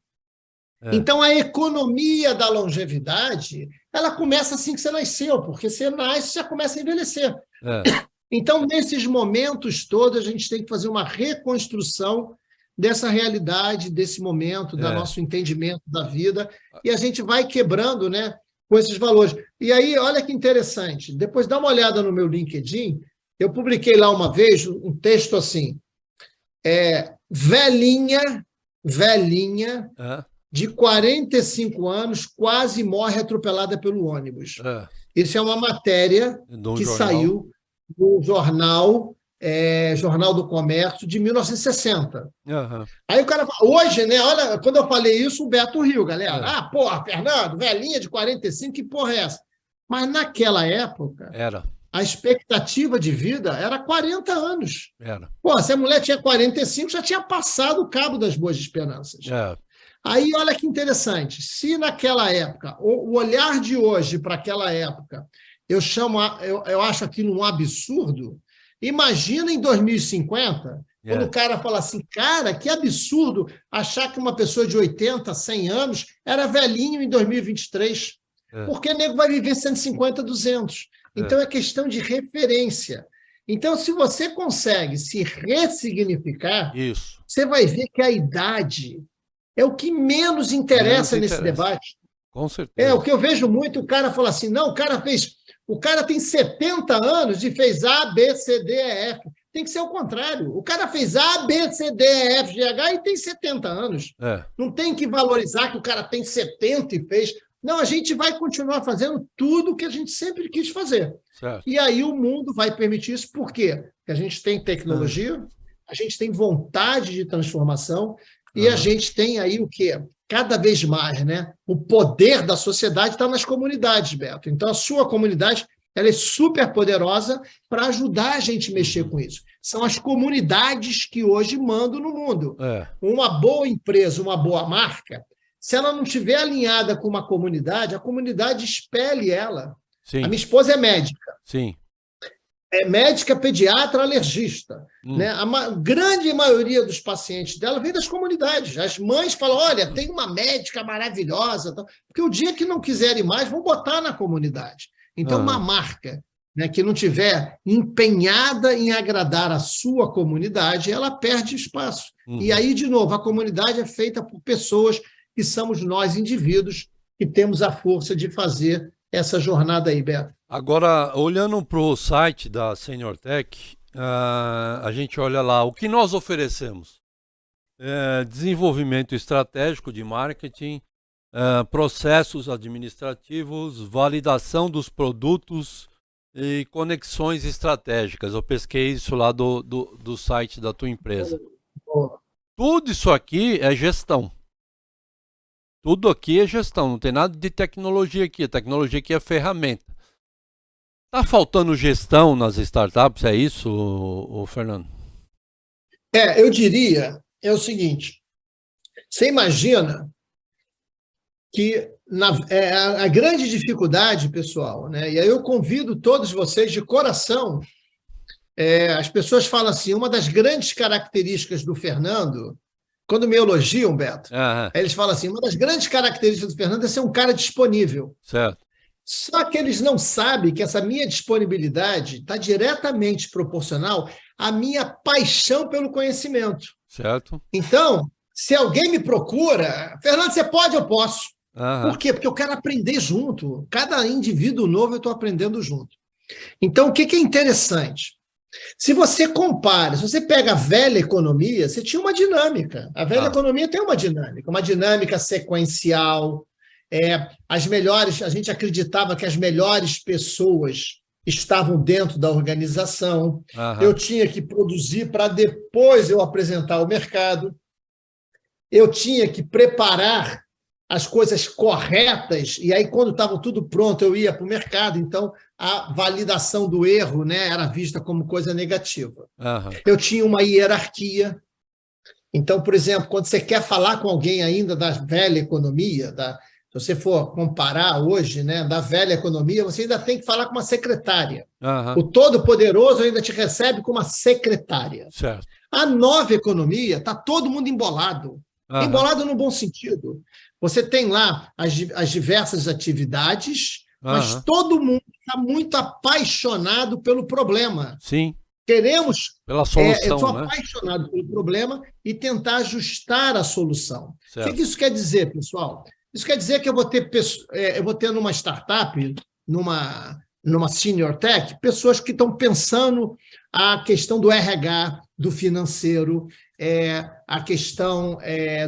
Então, a economia da longevidade ela começa assim que você nasceu, porque você nasce e já começa a envelhecer. É. Então, nesses momentos todos, a gente tem que fazer uma reconstrução dessa realidade, desse momento, do nosso entendimento da vida, e a gente vai quebrando, né, com esses valores. E aí, olha que interessante, depois dá uma olhada no meu LinkedIn, eu publiquei lá uma vez um texto assim, velhinha de 45 anos quase morre atropelada pelo ônibus. Isso é uma matéria que saiu no jornal do Comércio de 1960. Aí o cara fala, hoje, né? Olha, quando eu falei isso, o Beto riu, galera. Porra, Fernando, velhinha de 45, que porra é essa? Mas naquela época, a expectativa de vida era 40 anos. Pô, se a mulher tinha 45, já tinha passado o cabo das boas esperanças. Aí, olha que interessante, se naquela época, o olhar de hoje para aquela época, eu acho aquilo um absurdo, imagina em 2050, quando o cara fala assim, cara, que absurdo achar que uma pessoa de 80, 100 anos era velhinho em 2023, porque o nego vai viver 150, 200. Então, é questão de referência. Então, se você consegue se ressignificar, você vai ver que a idade é o que menos interessa nesse debate. Com certeza. O que eu vejo muito, o cara fala assim, não, o cara tem 70 anos e fez A, B, C, D, E, F. Tem que ser o contrário. O cara fez A, B, C, D, E, F, G, H e tem 70 anos. Não tem que valorizar que o cara tem 70 e fez. Não, a gente vai continuar fazendo tudo o que a gente sempre quis fazer. Certo. E aí o mundo vai permitir isso. Por quê? Porque a gente tem tecnologia, a gente tem vontade de transformação e a gente tem aí o quê? Cada vez mais, né? O poder da sociedade está nas comunidades, Beto. Então, a sua comunidade ela é super poderosa para ajudar a gente a mexer com isso. São as comunidades que hoje mandam no mundo. Uma boa empresa, uma boa marca, se ela não estiver alinhada com uma comunidade, a comunidade expele ela. Sim. A minha esposa é médica. Sim. É médica, pediatra, alergista. Né? A grande maioria dos pacientes dela vem das comunidades. As mães falam, olha, tem uma médica maravilhosa. Porque o dia que não quiserem mais, vão botar na comunidade. Então, uma marca, né, que não tiver empenhada em agradar a sua comunidade, ela perde espaço. E aí, de novo, a comunidade é feita por pessoas que somos nós, indivíduos, que temos a força de fazer essa jornada aí, Beto. Agora, olhando para o site da SeniorTech, a gente olha lá, o que nós oferecemos? Desenvolvimento estratégico de marketing, processos administrativos, validação dos produtos e conexões estratégicas. Eu pesquei isso lá do site da tua empresa. Tudo isso aqui é gestão. Tudo aqui é gestão, não tem nada de tecnologia aqui. A tecnologia aqui é ferramenta. Está faltando gestão nas startups, é isso, Fernando? Eu diria, é o seguinte, você imagina que a grande dificuldade, pessoal, né, e aí eu convido todos vocês de coração, as pessoas falam assim, uma das grandes características do Fernando, quando me elogiam, Beto, eles falam assim, uma das grandes características do Fernando é ser um cara disponível. Certo. Só que eles não sabem que essa minha disponibilidade está diretamente proporcional à minha paixão pelo conhecimento. Certo. Então, se alguém me procura, Fernando, você pode, eu posso. Por quê? Porque eu quero aprender junto. Cada indivíduo novo eu estou aprendendo junto. Então, o que é interessante? Se você compara, se você pega a velha economia, você tinha uma dinâmica. A velha economia tem uma dinâmica sequencial. A gente acreditava que as melhores pessoas estavam dentro da organização. Eu tinha que produzir para depois eu apresentar ao mercado. Eu tinha que preparar as coisas corretas, e aí, quando estava tudo pronto, eu ia para o mercado. Então, a validação do erro, né, era vista como coisa negativa. Eu tinha uma hierarquia. Então, por exemplo, quando você quer falar com alguém ainda da velha economia, se você for comparar hoje, né, da velha economia, você ainda tem que falar com uma secretária. O Todo-Poderoso ainda te recebe com uma secretária. Certo. A nova economia, está todo mundo embolado. Embolado no bom sentido. Você tem lá as diversas atividades, mas todo mundo está muito apaixonado pelo problema. Sim. Queremos, pela solução, eu sou apaixonado pelo problema e tentar ajustar a solução. Certo. O que isso quer dizer, pessoal? Isso quer dizer que eu vou ter numa startup, numa senior tech, pessoas que estão pensando a questão do RH, do financeiro, a questão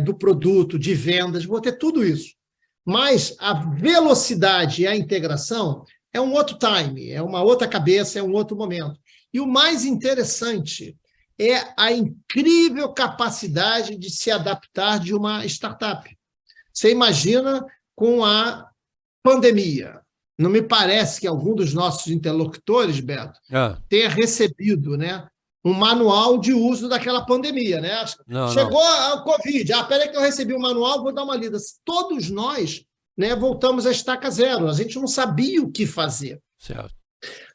do produto, de vendas, vou ter tudo isso. Mas a velocidade e a integração é um outro time, é uma outra cabeça, é um outro momento. E o mais interessante é a incrível capacidade de se adaptar de uma startup. Você imagina com a pandemia. Não me parece que algum dos nossos interlocutores, Beto, tenha recebido, né, um manual de uso daquela pandemia. Né? Chegou a Covid, peraí que eu recebi o manual, vou dar uma lida. Todos nós, né, voltamos à estaca zero, a gente não sabia o que fazer. Certo.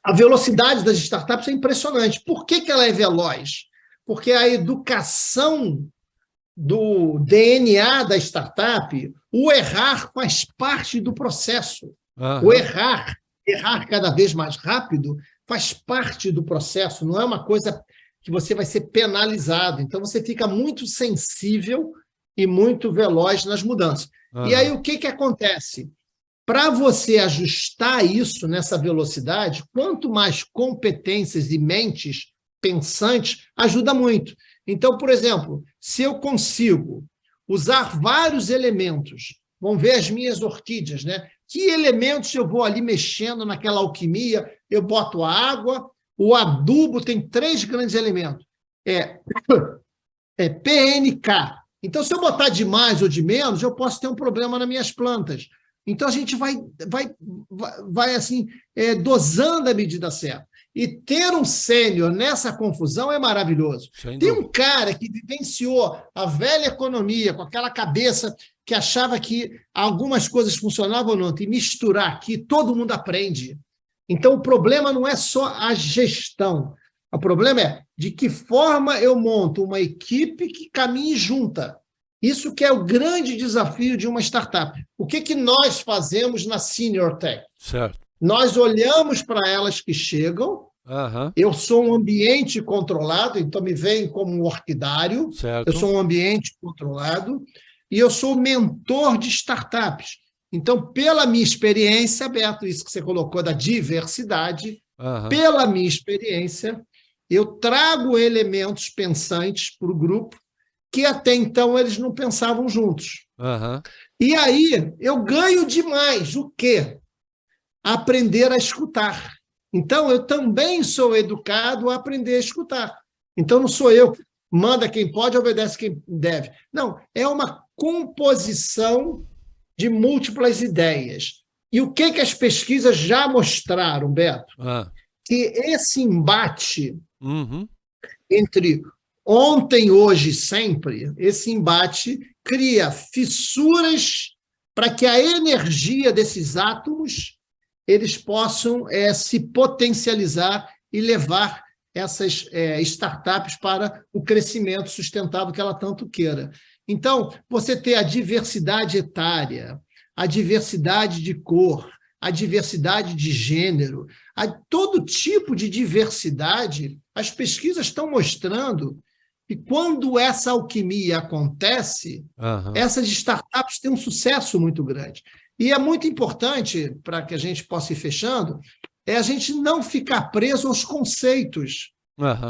A velocidade das startups é impressionante. Por que ela é veloz? Porque a educação do DNA da startup, o errar faz parte do processo. O errar cada vez mais rápido, faz parte do processo, não é uma coisa que você vai ser penalizado. Então, você fica muito sensível e muito veloz nas mudanças. E aí, o que acontece? Para você ajustar isso nessa velocidade, quanto mais competências e mentes pensantes, ajuda muito. Então, por exemplo, se eu consigo usar vários elementos, vamos ver as minhas orquídeas, né? Que elementos eu vou ali mexendo naquela alquimia? Eu boto a água, o adubo tem 3 grandes elementos. PNK. Então, se eu botar de mais ou de menos, eu posso ter um problema nas minhas plantas. Então, a gente vai assim, dosando a medida certa. E ter um sênior nessa confusão é maravilhoso. Tem um cara que vivenciou a velha economia com aquela cabeça que achava que algumas coisas funcionavam ou não, e misturar aqui, todo mundo aprende. Então, o problema não é só a gestão. O problema é de que forma eu monto uma equipe que caminhe junta. Isso que é o grande desafio de uma startup. O que nós fazemos na Senior Tech? Certo. Nós olhamos para elas que chegam. Eu sou um ambiente controlado, então me veem como um orquidário. Certo. Eu sou um ambiente controlado e eu sou mentor de startups. Então, pela minha experiência, Beto, isso que você colocou da diversidade, pela minha experiência, eu trago elementos pensantes para o grupo que até então eles não pensavam juntos. E aí eu ganho demais o quê? Aprender a escutar. Então, eu também sou educado a aprender a escutar. Então, não sou eu que manda quem pode, obedece quem deve. Não, é uma composição de múltiplas ideias. E o que as pesquisas já mostraram, Beto? Que esse embate entre ontem, hoje e sempre, esse embate cria fissuras para que a energia desses átomos eles possam se potencializar e levar essas startups para o crescimento sustentável que ela tanto queira. Então, você ter a diversidade etária, a diversidade de cor, a diversidade de gênero, todo tipo de diversidade, as pesquisas estão mostrando que quando essa alquimia acontece, essas startups têm um sucesso muito grande. E é muito importante, para que a gente possa ir fechando, a gente não ficar preso aos conceitos,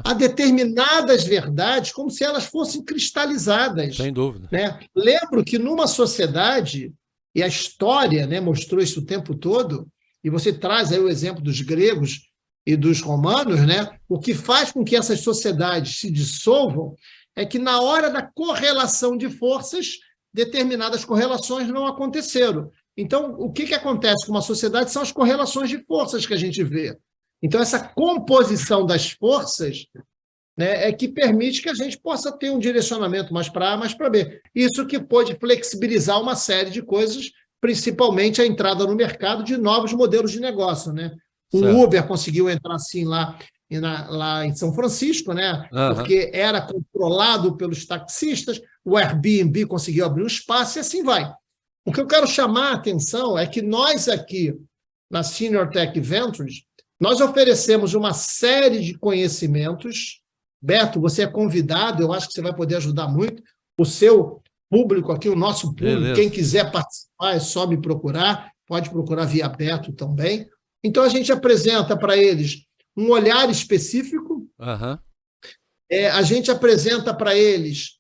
a determinadas verdades, como se elas fossem cristalizadas. Sem dúvida. Né? Lembro que numa sociedade, e a história, né, mostrou isso o tempo todo, e você traz aí o exemplo dos gregos e dos romanos, né, o que faz com que essas sociedades se dissolvam é que, na hora da correlação de forças, determinadas correlações não aconteceram. Então, o que acontece com uma sociedade são as correlações de forças que a gente vê. Então, essa composição das forças, né, é que permite que a gente possa ter um direcionamento mais para A, mais para B. Isso que pode flexibilizar uma série de coisas, principalmente a entrada no mercado de novos modelos de negócio. Né? O Uber conseguiu entrar assim lá lá em São Francisco, né? Aham. Porque era controlado pelos taxistas, o Airbnb conseguiu abrir um espaço e assim vai. O que eu quero chamar a atenção é que nós aqui, na Senior Tech Ventures, nós oferecemos uma série de conhecimentos. Beto, você é convidado, eu acho que você vai poder ajudar muito. O seu público aqui, o nosso público, Beleza. quem quiser participar, é só me procurar, pode procurar via Beto também. Então, a gente apresenta para eles um olhar específico, Aham. a gente apresenta para eles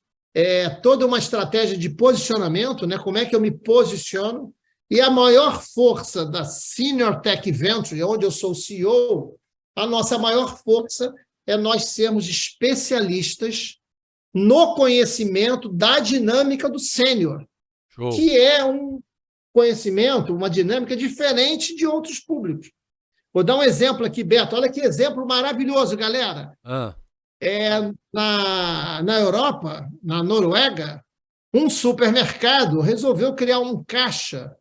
toda uma estratégia de posicionamento, né? Como é que eu me posiciono, e a maior força da Senior Tech Venture, onde eu sou o CEO, a nossa maior força é nós sermos especialistas no conhecimento da dinâmica do sênior, Show. que é um conhecimento, uma dinâmica diferente de outros públicos. Vou dar um exemplo aqui, Beto. Olha que exemplo maravilhoso, galera. Na Europa, na Noruega, um supermercado resolveu criar um caixa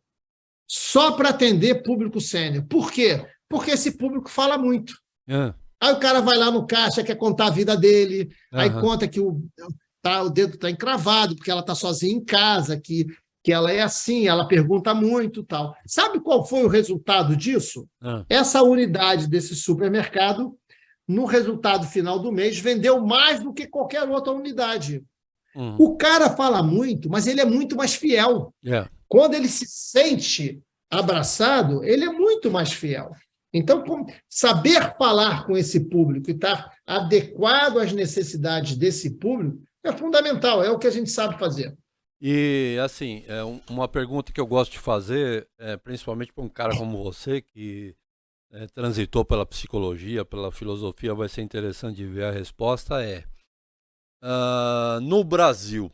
só para atender público sênior. Por quê? Porque esse público fala muito. Aí o cara vai lá no caixa, quer contar a vida dele, aí conta que o dedo está encravado, porque ela está sozinha em casa, que ela é assim, ela pergunta muito, tal. Sabe qual foi o resultado disso? Essa unidade desse supermercado, no resultado final do mês, vendeu mais do que qualquer outra unidade. O cara fala muito, mas ele é muito mais fiel. Quando ele se sente abraçado, ele é muito mais fiel. Então, saber falar com esse público e estar adequado às necessidades desse público é fundamental, é o que a gente sabe fazer. E, assim, uma pergunta que eu gosto de fazer, principalmente para um cara como você, que transitou pela psicologia, pela filosofia, vai ser interessante de ver a resposta, no Brasil,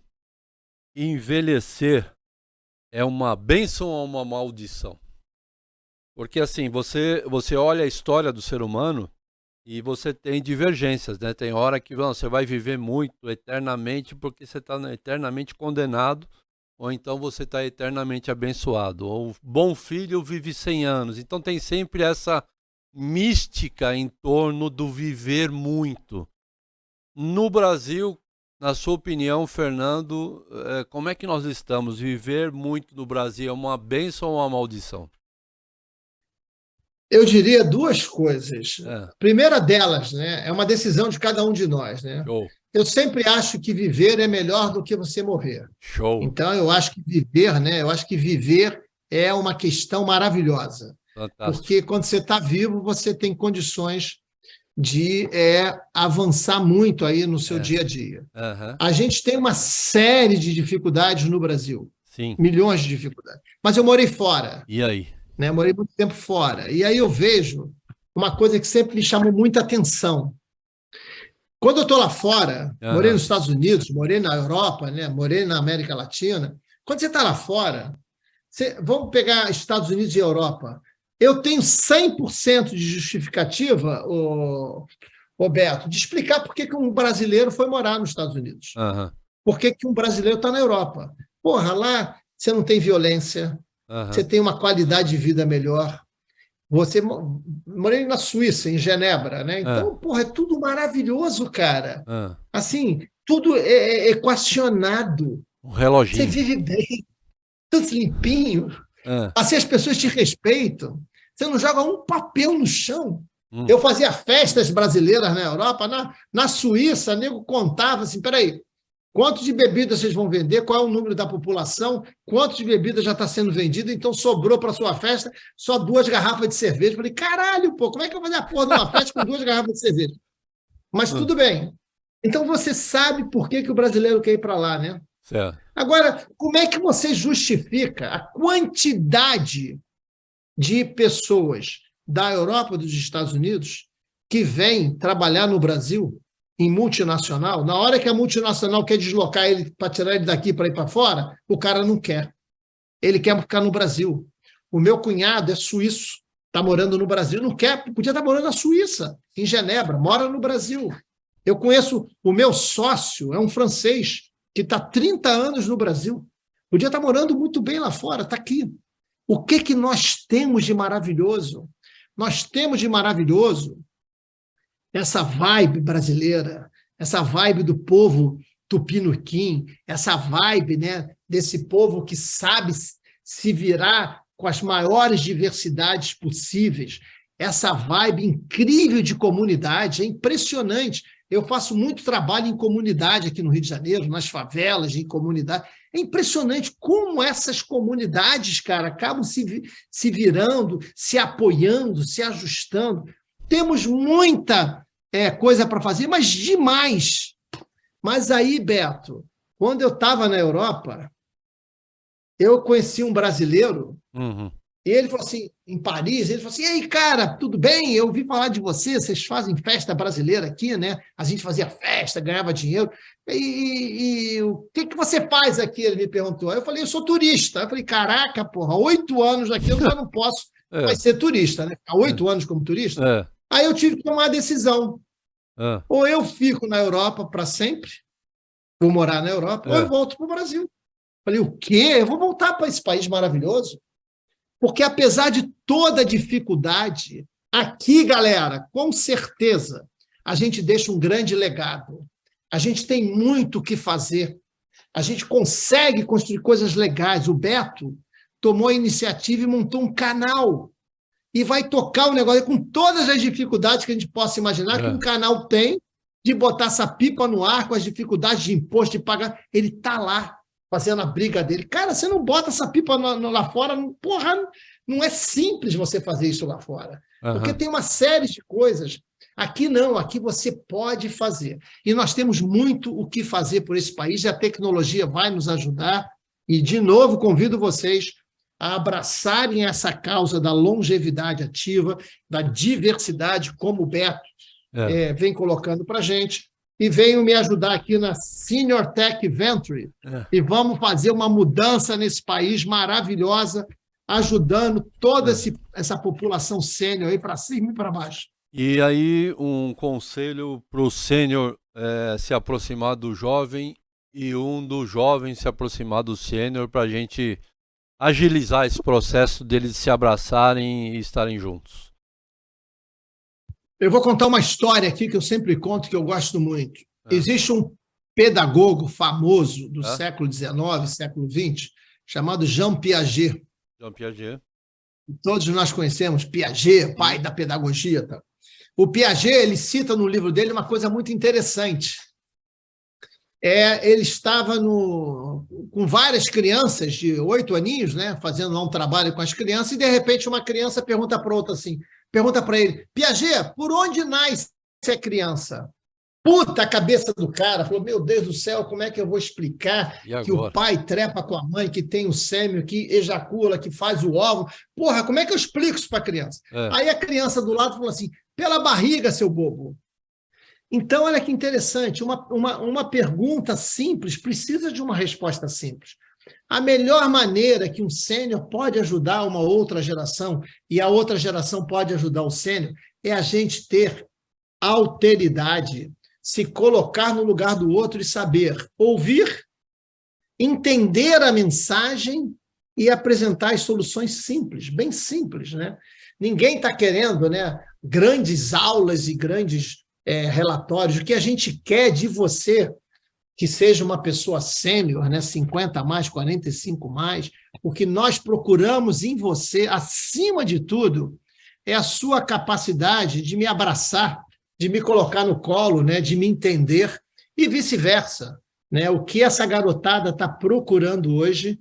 envelhecer é uma bênção ou uma maldição? Porque, assim, você olha a história do ser humano e você tem divergências, né? Tem hora que você vai viver muito, eternamente, porque você está eternamente condenado, ou então você está eternamente abençoado. Ou bom filho vive 100 anos. Então tem sempre essa mística em torno do viver muito. No Brasil, na sua opinião, Fernando, como é que nós estamos? Viver muito no Brasil é uma bênção ou uma maldição? Eu diria duas coisas. A primeira delas, né, é uma decisão de cada um de nós. Né? Eu sempre acho que viver é melhor do que você morrer. Show. Então, eu acho que viver é uma questão maravilhosa. Fantástico. Porque quando você está vivo, você tem condições de avançar muito aí no seu dia a dia. A gente tem uma série de dificuldades no Brasil. Sim. Milhões de dificuldades. Mas eu morei fora. E aí? Né? Morei muito tempo fora. E aí eu vejo uma coisa que sempre me chamou muita atenção. Quando eu estou lá fora, morei nos Estados Unidos, morei na Europa, né? Morei na América Latina. Quando você está lá fora, vamos pegar Estados Unidos e Europa. Eu tenho 100% de justificativa, Beto, de explicar por que um brasileiro foi morar nos Estados Unidos. Por que um brasileiro está na Europa. Porra, lá você não tem violência, você tem uma qualidade de vida melhor. Morei na Suíça, em Genebra, né? Então, porra, é tudo maravilhoso, cara. Assim, tudo é equacionado. Um reloginho. Você vive bem, tudo limpinho. Assim, as pessoas te respeitam. Você não joga um papel no chão. Eu fazia festas brasileiras na Europa, na Suíça, nego contava assim, peraí, quanto de bebida vocês vão vender? Qual é o número da população? Quanto de bebida já está sendo vendido? Então, sobrou para a sua festa só 2 garrafas de cerveja. Falei, caralho, pô, como é que eu vou fazer a porra de uma festa com 2 garrafas de cerveja? Mas tudo bem. Então, você sabe por que o brasileiro quer ir para lá, né? Certo. Agora, como é que você justifica a quantidade de pessoas da Europa e dos Estados Unidos que vêm trabalhar no Brasil em multinacional? Na hora que a multinacional quer deslocar ele para tirar ele daqui para ir para fora, o cara não quer. Ele quer ficar no Brasil. O meu cunhado é suíço, está morando no Brasil, não quer, podia estar morando na Suíça, em Genebra, mora no Brasil. Eu conheço o meu sócio, é um francês, que está 30 anos no Brasil. Podia estar morando muito bem lá fora, está aqui. O que nós temos de maravilhoso? Nós temos de maravilhoso essa vibe brasileira, essa vibe do povo tupiniquim, essa vibe, né, desse povo que sabe se virar com as maiores diversidades possíveis, essa vibe incrível de comunidade, é impressionante. Eu faço muito trabalho em comunidade aqui no Rio de Janeiro, nas favelas, em comunidade. É impressionante como essas comunidades, cara, acabam se virando, se apoiando, se ajustando. Temos muita coisa para fazer, mas demais. Mas aí, Beto, quando eu estava na Europa, eu conheci um brasileiro, e ele falou assim, em Paris, ele falou assim, e aí, cara, tudo bem? Eu ouvi falar de você, vocês fazem festa brasileira aqui, né? A gente fazia festa, ganhava dinheiro. E o que você faz aqui? Ele me perguntou. Aí eu falei, eu sou turista. Aí eu falei, caraca, porra, 8 anos aqui eu já não posso mais ser turista, né? Ficar 8 anos como turista. Aí eu tive que tomar a decisão. Ou eu fico na Europa para sempre, vou morar na Europa, ou eu volto para o Brasil. Falei, o quê? Eu vou voltar para esse país maravilhoso? Porque, apesar de toda a dificuldade, aqui, galera, com certeza, a gente deixa um grande legado. A gente tem muito o que fazer. A gente consegue construir coisas legais. O Beto tomou a iniciativa e montou um canal. E vai tocar o negócio com todas as dificuldades que a gente possa imaginar que um canal tem de botar essa pipa no ar com as dificuldades de imposto, de pagar. Ele está lá, fazendo a briga dele. Cara, você não bota essa pipa lá fora, porra, não é simples você fazer isso lá fora. Porque tem uma série de coisas. Aqui não, aqui você pode fazer. E nós temos muito o que fazer por esse país, e a tecnologia vai nos ajudar. E, de novo, convido vocês a abraçarem essa causa da longevidade ativa, da diversidade, como o Beto vem colocando para a gente, e venham me ajudar aqui na Senior Tech Venture, e vamos fazer uma mudança nesse país maravilhosa, ajudando toda essa população sênior aí para cima e para baixo. E aí, um conselho para o sênior se aproximar do jovem e um do jovem se aproximar do sênior para a gente agilizar esse processo deles se abraçarem e estarem juntos. Eu vou contar uma história aqui que eu sempre conto, que eu gosto muito. Existe um pedagogo famoso do século XIX, século XX, chamado Jean Piaget. Jean Piaget. Todos nós conhecemos Piaget, pai da pedagogia. Tá? O Piaget, ele cita no livro dele uma coisa muito interessante. Ele estava com várias crianças de 8 aninhos, né, fazendo lá um trabalho com as crianças, e de repente uma criança pergunta para outra assim, pergunta para ele, Piaget, por onde nasce a criança? Puta, a cabeça do cara falou, meu Deus do céu, como é que eu vou explicar que o pai trepa com a mãe, que tem o sêmio, que ejacula, que faz o óvulo? Porra, como é que eu explico isso para a criança? Aí a criança do lado falou assim, pela barriga, seu bobo. Então, olha que interessante, uma pergunta simples precisa de uma resposta simples. A melhor maneira que um sênior pode ajudar uma outra geração e a outra geração pode ajudar o sênior é a gente ter alteridade, se colocar no lugar do outro e saber ouvir, entender a mensagem e apresentar as soluções simples, bem simples, né? Ninguém está querendo, né, grandes aulas e grandes relatórios. O que a gente quer de você, que seja uma pessoa sênior, né, 50 mais, 45 mais, o que nós procuramos em você, acima de tudo, é a sua capacidade de me abraçar, de me colocar no colo, né, de me entender, e vice-versa. Né? O que essa garotada está procurando hoje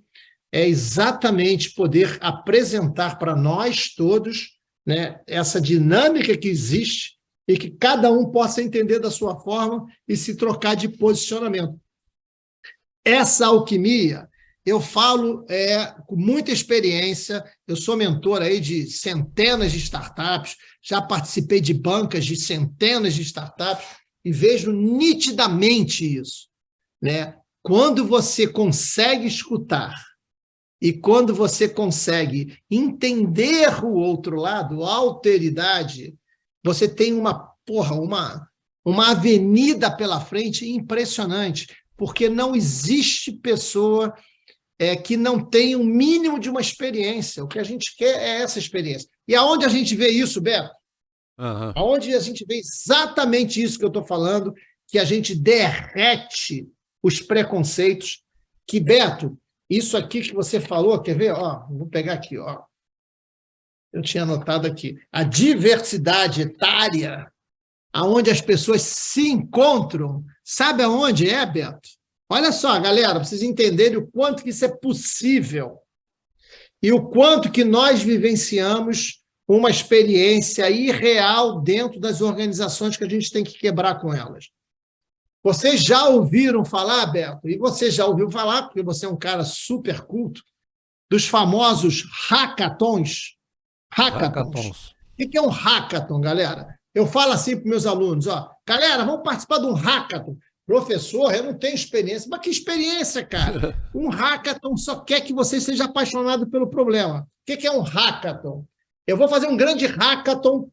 é exatamente poder apresentar para nós todos, né, essa dinâmica que existe e que cada um possa entender da sua forma e se trocar de posicionamento. Essa alquimia, eu falo com muita experiência, eu sou mentor aí de centenas de startups, já participei de bancas de centenas de startups e vejo nitidamente isso. Né? Quando você consegue escutar e quando você consegue entender o outro lado, a alteridade, você tem uma avenida pela frente impressionante, porque não existe pessoa que não tenha um mínimo de uma experiência. O que a gente quer é essa experiência. E aonde a gente vê isso, Beto? Onde a gente vê exatamente isso que eu estou falando, que a gente derrete os preconceitos, que, Beto, isso aqui que você falou, quer ver? Ó, vou pegar aqui, ó. Eu tinha anotado aqui. A diversidade etária, aonde as pessoas se encontram, sabe aonde é, Beto? Olha só, galera, para vocês entenderem o quanto que isso é possível e o quanto que nós vivenciamos uma experiência irreal dentro das organizações que a gente tem que quebrar com elas. Vocês já ouviram falar, Beto, e você já ouviu falar, porque você é um cara super culto, dos famosos hackathons? Hackathons. O que é um hackathon, galera? Eu falo assim para meus alunos, ó, galera, vamos participar de um hackathon. Professor, eu não tenho experiência. Mas que experiência, cara? Um hackathon só quer que você seja apaixonado pelo problema. O que é um hackathon? Eu vou fazer um grande hackathon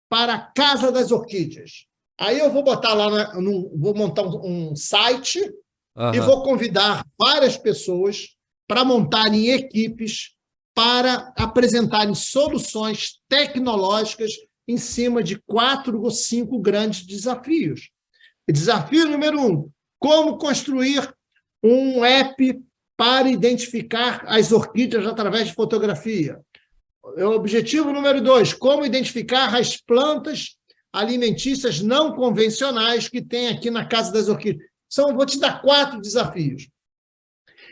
para a Casa das Orquídeas. Aí eu vou botar lá, vou montar um site e vou convidar várias pessoas para montarem equipes para apresentarem soluções tecnológicas em cima de 4 ou 5 grandes desafios. Desafio número 1, como construir um app para identificar as orquídeas através de fotografia. Objetivo número 2, como identificar as plantas alimentícias não convencionais que tem aqui na Casa das Orquídeas. Vou te dar 4 desafios.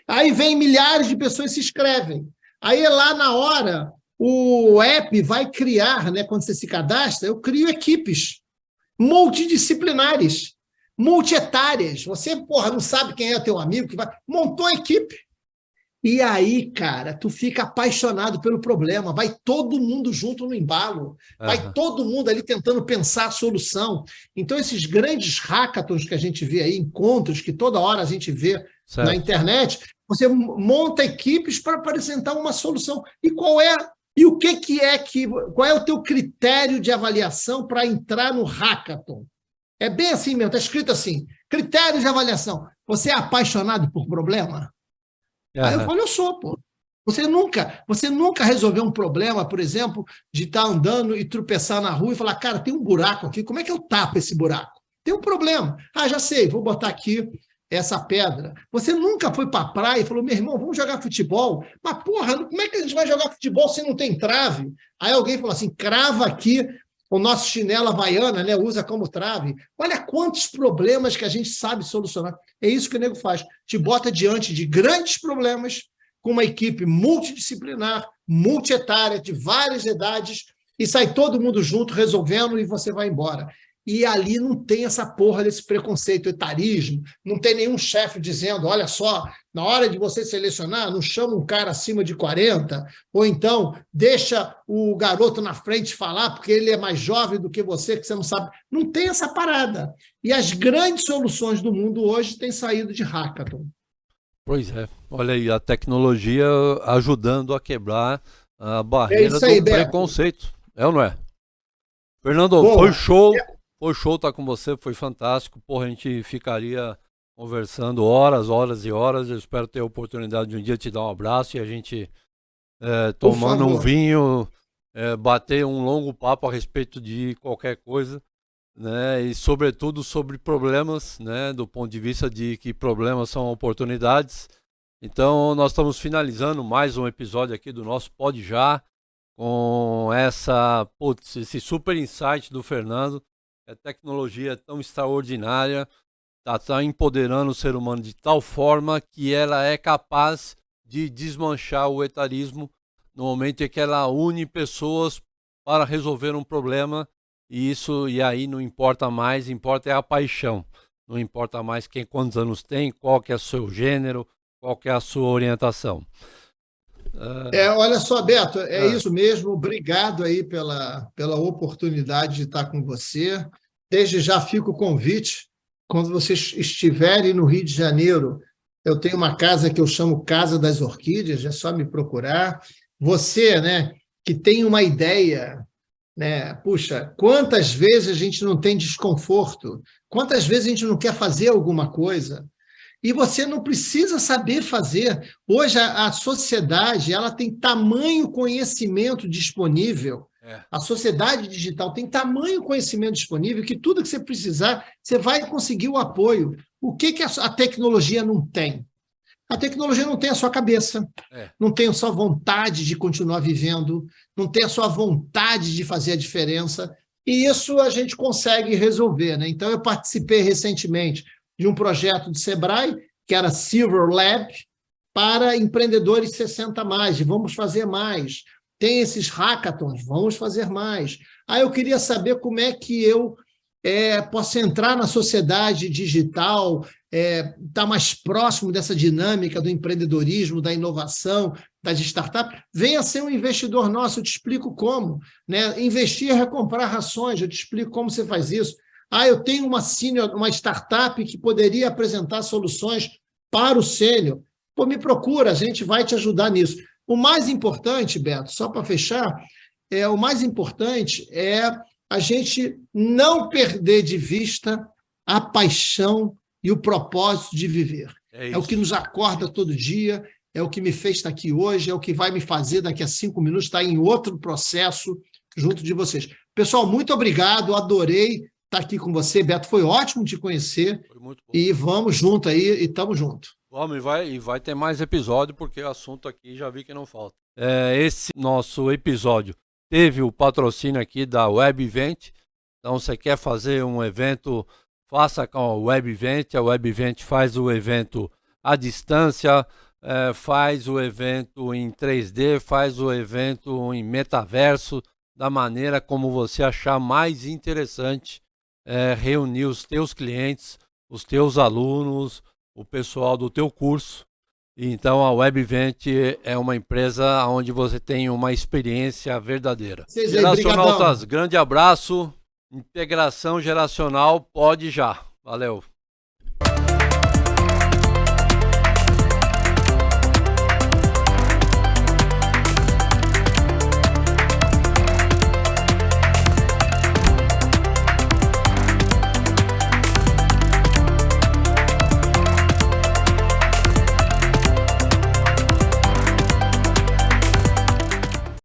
Aí vem milhares de pessoas se inscrevem. Aí lá na hora, o app vai criar, né, quando você se cadastra, eu crio equipes multidisciplinares, multietárias. Você, não sabe quem é o teu amigo, montou a equipe. E aí, cara, tu fica apaixonado pelo problema, vai todo mundo junto no embalo, vai todo mundo ali tentando pensar a solução. Então, esses grandes hackathons que a gente vê aí, encontros que toda hora a gente vê na internet, você monta equipes para apresentar uma solução. E qual é o teu critério de avaliação para entrar no hackathon? É bem assim mesmo, está escrito assim, critério de avaliação. Você é apaixonado por problema? Aí eu falo, eu sou, pô. Você nunca resolveu um problema, por exemplo, de estar andando e tropeçar na rua e falar, cara, tem um buraco aqui, como é que eu tapo esse buraco? Tem um problema. Já sei, vou botar aqui essa pedra. Você nunca foi para a praia e falou, meu irmão, vamos jogar futebol? Mas, como é que a gente vai jogar futebol se não tem trave? Aí alguém falou assim, crava aqui o nosso chinelo havaiana, né, usa como trave. Olha quantos problemas que a gente sabe solucionar. É isso que o nego faz. Te bota diante de grandes problemas, com uma equipe multidisciplinar, multietária, de várias idades, e sai todo mundo junto resolvendo e você vai embora. E ali não tem essa porra desse preconceito, etarismo, não tem nenhum chefe dizendo, olha só, na hora de você selecionar, não chama um cara acima de 40, ou então deixa o garoto na frente falar, porque ele é mais jovem do que você não sabe. Não tem essa parada. E as grandes soluções do mundo hoje têm saído de hackathon. Pois é, olha aí, a tecnologia ajudando a quebrar a barreira do preconceito. É ou não é? Fernando, foi show. Foi show estar com você, foi fantástico. Porra, a gente ficaria conversando horas e horas. Eu espero ter a oportunidade de um dia te dar um abraço e a gente, tomando um vinho, bater um longo papo a respeito de qualquer coisa, né? E sobretudo sobre problemas, né? Do ponto de vista de que problemas são oportunidades. Então, nós estamos finalizando mais um episódio aqui do nosso Pode Já, com esse super insight do Fernando. A tecnologia é tão extraordinária, está empoderando o ser humano de tal forma que ela é capaz de desmanchar o etarismo no momento em que ela une pessoas para resolver um problema, e aí não importa mais, importa é a paixão. Não importa mais quantos anos tem, qual que é o seu gênero, qual que é a sua orientação. Olha só, Beto, isso mesmo. Obrigado aí pela oportunidade de estar com você. Desde já fica o convite. Quando vocês estiverem no Rio de Janeiro, eu tenho uma casa que eu chamo Casa das Orquídeas, é só me procurar. Você, né, que tem uma ideia, né? Puxa, quantas vezes a gente não tem desconforto? Quantas vezes a gente não quer fazer alguma coisa? E você não precisa saber fazer. Hoje a sociedade ela tem tamanho conhecimento disponível A sociedade digital tem tamanho conhecimento disponível que tudo que você precisar, você vai conseguir o apoio. O que a tecnologia não tem? A tecnologia não tem a sua cabeça, não tem a sua vontade de continuar vivendo, não tem a sua vontade de fazer a diferença, e isso a gente consegue resolver, né? Então, eu participei recentemente de um projeto do Sebrae, que era Silver Lab, para empreendedores 60+, e vamos fazer mais. Tem esses hackathons, vamos fazer mais. Eu queria saber como é que eu posso entrar na sociedade digital, estar mais próximo dessa dinâmica do empreendedorismo, da inovação, das startups. Venha ser um investidor nosso, eu te explico como. Né? Investir é recomprar ações, eu te explico como você faz isso. Eu tenho uma startup que poderia apresentar soluções para o sênior. Pô, me procura, a gente vai te ajudar nisso. O mais importante, Beto, só para fechar, o mais importante é a gente não perder de vista a paixão e o propósito de viver. É o que nos acorda todo dia, é o que me fez estar aqui hoje, é o que vai me fazer daqui a 5 minutos estar em outro processo junto de vocês. Pessoal, muito obrigado, adorei estar aqui com você, Beto, foi ótimo te conhecer. Foi muito bom. E vamos junto aí, e estamos junto. Vamos, e vai ter mais episódio, porque o assunto aqui já vi que não falta. Esse nosso episódio teve o patrocínio aqui da Web Event. Então, você quer fazer um evento, faça com a Web Event. A Web Event faz o evento à distância, faz o evento em 3D, faz o evento em metaverso, da maneira como você achar mais interessante, reunir os teus clientes, os teus alunos, o pessoal do teu curso. Então, a Web Event é uma empresa onde você tem uma experiência verdadeira. Geracionautas, grande abraço. Integração geracional, pode já. Valeu.